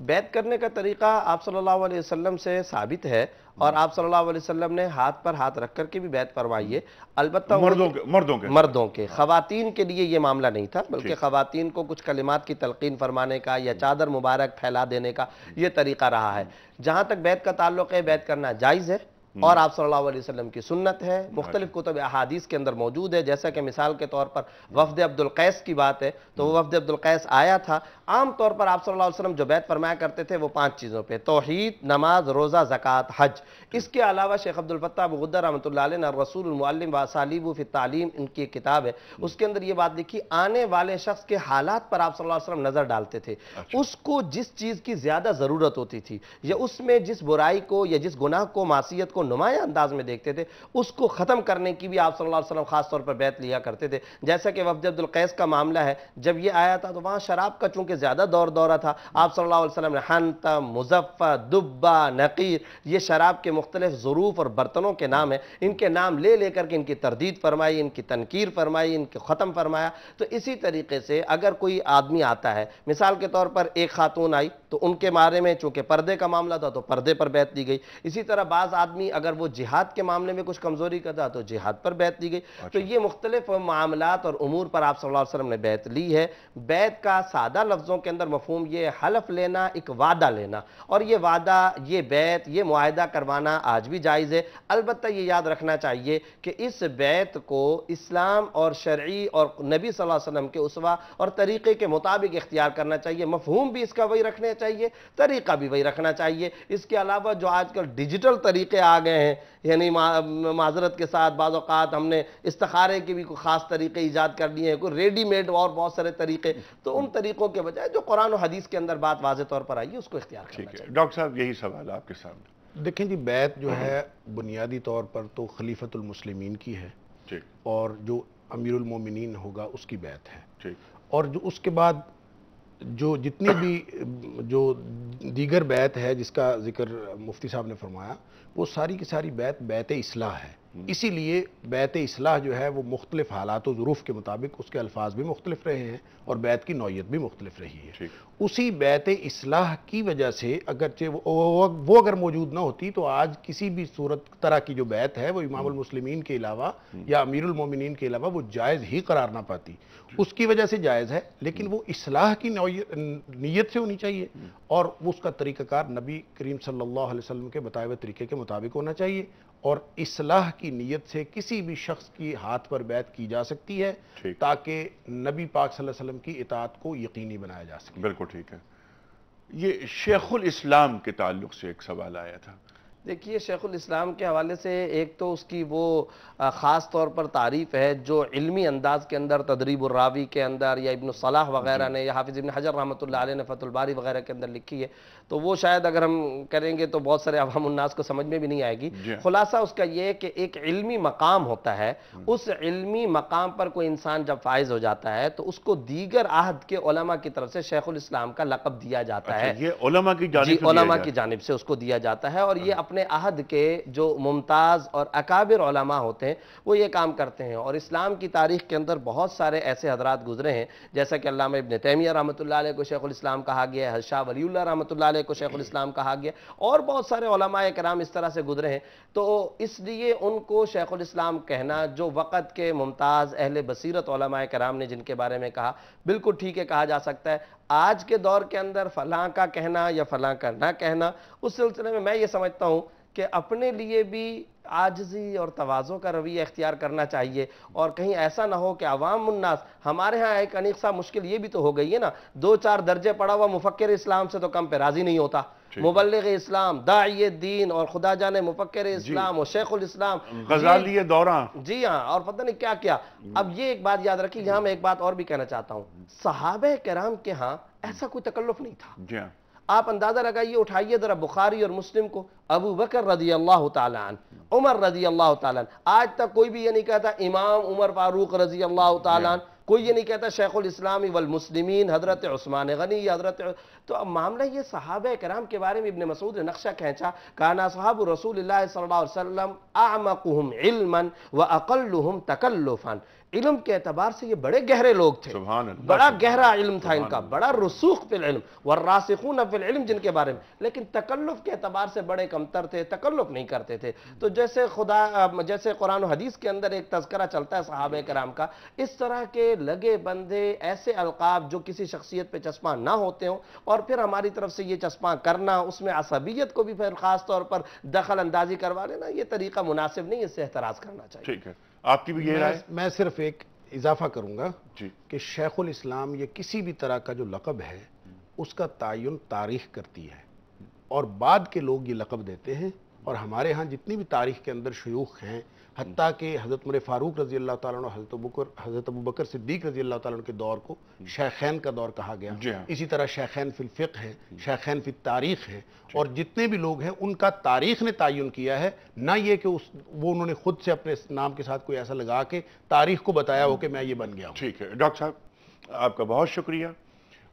بیعت کرنے کا طریقہ آپ صلی اللہ علیہ وسلم سے ثابت ہے اور آپ صلی اللہ علیہ وسلم نے ہاتھ پر ہاتھ رکھ کر کے بھی بیعت فرمائی ہے، البتہ مردوں کے، خواتین کے لیے یہ معاملہ نہیں تھا، بلکہ خواتین کو کچھ کلمات کی تلقین فرمانے کا یا چادر مبارک پھیلا دینے کا یہ طریقہ رہا ہے۔ جہاں تک بیعت کا تعلق ہے، بیعت کرنا جائز ہے اور آپ صلی اللہ علیہ وسلم کی سنت ہے، مختلف کتب احادیث کے اندر موجود ہے، جیسا کہ مثال کے طور پر وفد عبدالقیس کی بات ہے تو وہ وفد عبدالقیس آیا تھا۔ عام طور پر آپ صلی اللہ علیہ وسلم جو بیعت فرمایا کرتے تھے وہ 5 چیزوں پہ: توحید، نماز، روزہ، زکوٰۃ، حج۔ اس کے علاوہ شیخ عبدالفتاح ابو غدہ رحمۃ اللہ علیہ نے الرسول المعلم واسالیب فی التعلیم، ان کی ایک کتاب ہے، اس کے اندر یہ بات لکھی، آنے والے شخص کے حالات پر آپ صلی اللہ علیہ وسلم نظر ڈالتے تھے، اس کو جس چیز کی زیادہ ضرورت ہوتی تھی یا اس میں جس برائی کو یا جس گناہ کو، معصیت کو نمایاں انداز میں دیکھتے تھے، اس کو ختم کرنے کی بھی آپ صلی اللہ علیہ وسلم خاص طور پر بیعت لیا کرتے تھے۔ جیسا کہ وفد عبدالقیس کا معاملہ ہے، جب یہ آیا تھا تو وہاں شراب کا چونکہ زیادہ دورہ تھا، آپ صلی اللہ علیہ وسلم نے حنطم، مزفہ، دبہ، نقیر، یہ شراب کے مختلف ظروف اور برتنوں کے نام ہیں، ان کے نام لے کر کے ان کی تردید فرمائی، ان کی تنکیر فرمائی، ان کو ختم فرمایا۔ تو اسی طریقے سے اگر کوئی آدمی آتا ہے، مثال کے طور پر ایک خاتون آئی تو ان کے بارے میں چونکہ پردے کا معاملہ تھا تو پردے پر بیعت دی گئی۔ اسی طرح بعض آدمی اگر وہ جہاد کے معاملے میں کچھ کمزوری کرتا تو جہاد پر بیعت دی گئی۔ تو یہ مختلف معاملات اور امور پر آپ صلی اللہ علیہ وسلم نے بیعت لی ہے۔ بیعت کا سادہ لفظوں کے اندر مفہوم یہ حلف لینا، ایک وعدہ لینا، اور یہ وعدہ، یہ بیعت، یہ معاہدہ کروانا آج بھی جائز ہے۔ البتہ یہ یاد رکھنا چاہیے کہ اس بیعت کو اسلام اور شرعی اور نبی صلی اللہ علیہ وسلم کے اسوہ اور طریقے کے مطابق اختیار کرنا چاہیے، مفہوم بھی اس کا وہی رکھنا چاہیے، طریقہ بھی وہی رکھنا چاہیے۔ اس کے علاوہ جو آج کل ڈیجیٹل طریقے آ گئے ہیں، یعنی معذرت کے ساتھ بعض اوقات ہم نے استخارے کے بھی کوئی خاص طریقے ایجاد کر لیے ہیں، کوئی ریڈی میڈ اور بہت سارے طریقے، تو ان طریقوں کے بجائے جو قرآن و حدیث کے اندر بات واضح طور پر آئی ہے اس کو اختیار کرنا چاہیے۔ ڈاکٹر صاحب یہی سوال آپ کے سامنے۔ دیکھیں جی، بیعت جو ہے بنیادی طور پر تو خلیفۃ المسلمین کی ہے اور جو امیر المومنین ہوگا اس کی بیعت ہے، اور جو اس کے بعد جو جتنی بھی جو دیگر بیعت ہے جس کا ذکر مفتی صاحب نے فرمایا، وہ ساری کی ساری بیعت اصلاح ہے۔ اسی لیے بیعت اصلاح جو ہے وہ مختلف حالات و ظروف کے مطابق اس کے الفاظ بھی مختلف رہے ہیں اور بیعت کی نوعیت بھی مختلف رہی ہے۔ اسی بیعت اصلاح کی وجہ سے اگرچہ وہ اگر موجود نہ ہوتی تو آج کسی بھی صورت طرح کی جو بیعت ہے وہ امام المسلمین کے علاوہ یا امیر المومنین کے علاوہ وہ جائز ہی قرار نہ پاتی۔ اس کی وجہ سے جائز ہے، لیکن وہ اصلاح کی نیت سے ہونی چاہیے اور اس کا طریقہ کار نبی کریم صلی اللہ علیہ وسلم کے بتائے ہوئے طریقے کے مطابق ہونا چاہیے، اور اصلاح کی نیت سے کسی بھی شخص کی ہاتھ پر بیعت کی جا سکتی ہے تاکہ نبی پاک صلی اللہ علیہ وسلم کی اطاعت کو یقینی بنایا جا سکے۔ بالکل ٹھیک ہے۔ یہ شیخ الاسلام کے تعلق سے ایک سوال آیا تھا۔ دیکھیے، شیخ الاسلام کے حوالے سے ایک تو اس کی وہ خاص طور پر تعریف ہے جو علمی انداز کے اندر تدریب الراوی کے اندر یا ابن صلاح وغیرہ نے یا حافظ ابن حجر رحمۃ اللہ علیہ نے فتح الباری وغیرہ کے اندر لکھی ہے، تو وہ شاید اگر ہم کریں گے تو بہت سارے عوام الناس کو سمجھ میں بھی نہیں آئے گی۔ خلاصہ اس کا یہ ہے کہ ایک علمی مقام ہوتا ہے، اس علمی مقام پر کوئی انسان جب فائز ہو جاتا ہے تو اس کو دیگر عہد کے علماء کی طرف سے شیخ الاسلام کا لقب دیا جاتا ہے۔ یہ علماء کی جانب علماء کی جانب سے اس کو دیا جاتا ہے، اور یہ اپنے عہد کے جو ممتاز اور اکابر علماء ہوتے ہیں وہ یہ کام کرتے ہیں۔ اور اسلام کی تاریخ کے اندر بہت سارے ایسے حضرات گزرے ہیں، جیسا کہ علامہ ابن تیمیہ رحمۃ اللہ علیہ کو شیخ الاسلام کہا گیا ہے، شاہ ولی اللہ رحمۃ اللہ علیہ کو شیخ الاسلام کہا گیا، اور بہت سارے علماء کرام اس طرح سے گزرے ہیں۔ تو اس لیے ان کو شیخ الاسلام کہنا، جو وقت کے ممتاز اہل بصیرت علماء کرام نے جن کے بارے میں کہا، بالکل ٹھیک ہے، کہا جا سکتا ہے۔ آج کے دور کے اندر فلاں کا کہنا یا فلاں کا نہ کہنا، اس سلسلے میں یہ سمجھتا ہوں کہ اپنے لیے بھی عاجزی اور تواضع کا رویہ اختیار کرنا چاہیے، اور کہیں ایسا نہ ہو کہ عوام الناس، ہمارے ہاں ایک انیق سا مشکل یہ بھی تو ہو گئی ہے نا، 2-4 درجے پڑھا ہوا مفکر اسلام سے تو کم پہ راضی نہیں ہوتا، مبلغ اسلام، داعی دین، اور خدا جانے مفکر اسلام اور شیخ الاسلام، غزالی دوراں، جی ہاں، اور پتہ نہیں کیا کیا۔ اب یہ ایک بات یاد رکھیے، یہاں میں ایک بات اور بھی کہنا چاہتا ہوں، صحابہ کرام کے ہاں ایسا کوئی تکلف نہیں تھا۔ آپ اندازہ لگائیے، اٹھائیے ذرا بخاری اور مسلم کو، ابو بکر رضی اللہ تعالیٰ عنہ، عمر رضی اللہ تعالیٰ عنہ، آج تک کوئی بھی یہ نہیں کہتا امام عمر فاروق رضی اللہ تعالیٰ عنہ، کوئی یہ نہیں کہتا شیخ الاسلام والمسلمین حضرت عثمان غنی حضرت، تو اب معاملہ یہ صحابہ کرام کے بارے میں ابن مسعود نے نقشہ کھینچا، کان اصحاب رسول اللہ صلی اللہ علیہ وسلم اعمقهم علما واقلهم تکلفا، علم کے اعتبار سے یہ بڑے گہرے لوگ تھے، بڑا گہرا علم تھا ان کا، بڑا رسوخ فی العلم، والراسخون فی العلم جن کے بارے میں، لیکن تکلف کے اعتبار سے بڑے کمتر تھے، تکلف نہیں کرتے تھے۔ تو جیسے قرآن و حدیث کے اندر ایک تذکرہ چلتا ہے صحابہ کرام کا، اس طرح کے لگے بندے ایسے القاب جو کسی شخصیت پہ چسپاں نہ ہوتے ہوں، اور پھر ہماری طرف سے یہ چسپاں کرنا، اس میں عصبیت کو بھی پھر خاص طور پر دخل اندازی کروا لینا، یہ طریقہ مناسب نہیں، اس سے احتراز کرنا چاہیے۔ ٹھیک ہے، آپ کی بھی یہ رائے؟ میں صرف ایک اضافہ کروں گا کہ شیخ الاسلام یہ کسی بھی طرح کا جو لقب ہے اس کا تعین تاریخ کرتی ہے، اور بعد کے لوگ یہ لقب دیتے ہیں، اور ہمارے ہاں جتنی بھی تاریخ کے اندر شیوخ ہیں، حتیٰ کہ حضرت عمر فاروق رضی اللہ تعالیٰ عنہ، حضرت ابوبکر صدیق رضی اللہ تعالیٰ عنہ کے دور کو شیخین کا دور کہا گیا، اسی طرح شیخین فی الفقہ ہیں، شیخین فی التاریخ ہیں، اور جتنے بھی لوگ ہیں ان کا تاریخ نے تعین کیا ہے، نہ یہ کہ وہ انہوں نے خود سے اپنے نام کے ساتھ کوئی ایسا لگا کے تاریخ کو بتایا ہو کہ میں یہ بن گیا ہوں۔ ٹھیک ہے ڈاکٹر صاحب، آپ کا بہت شکریہ۔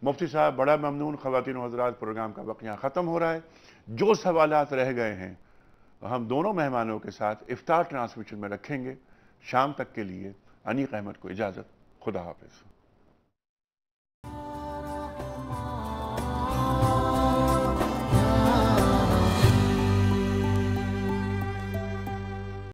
مفتی صاحب بڑا ممنون۔ خواتین و حضرات، پروگرام کا وقت یہاں ختم ہو رہا ہے۔ جو سوالات رہ گئے ہیں ہم دونوں مہمانوں کے ساتھ افطار ٹرانسمیشن میں رکھیں گے۔ شام تک کے لیے انیق احمد کو اجازت، خدا حافظ۔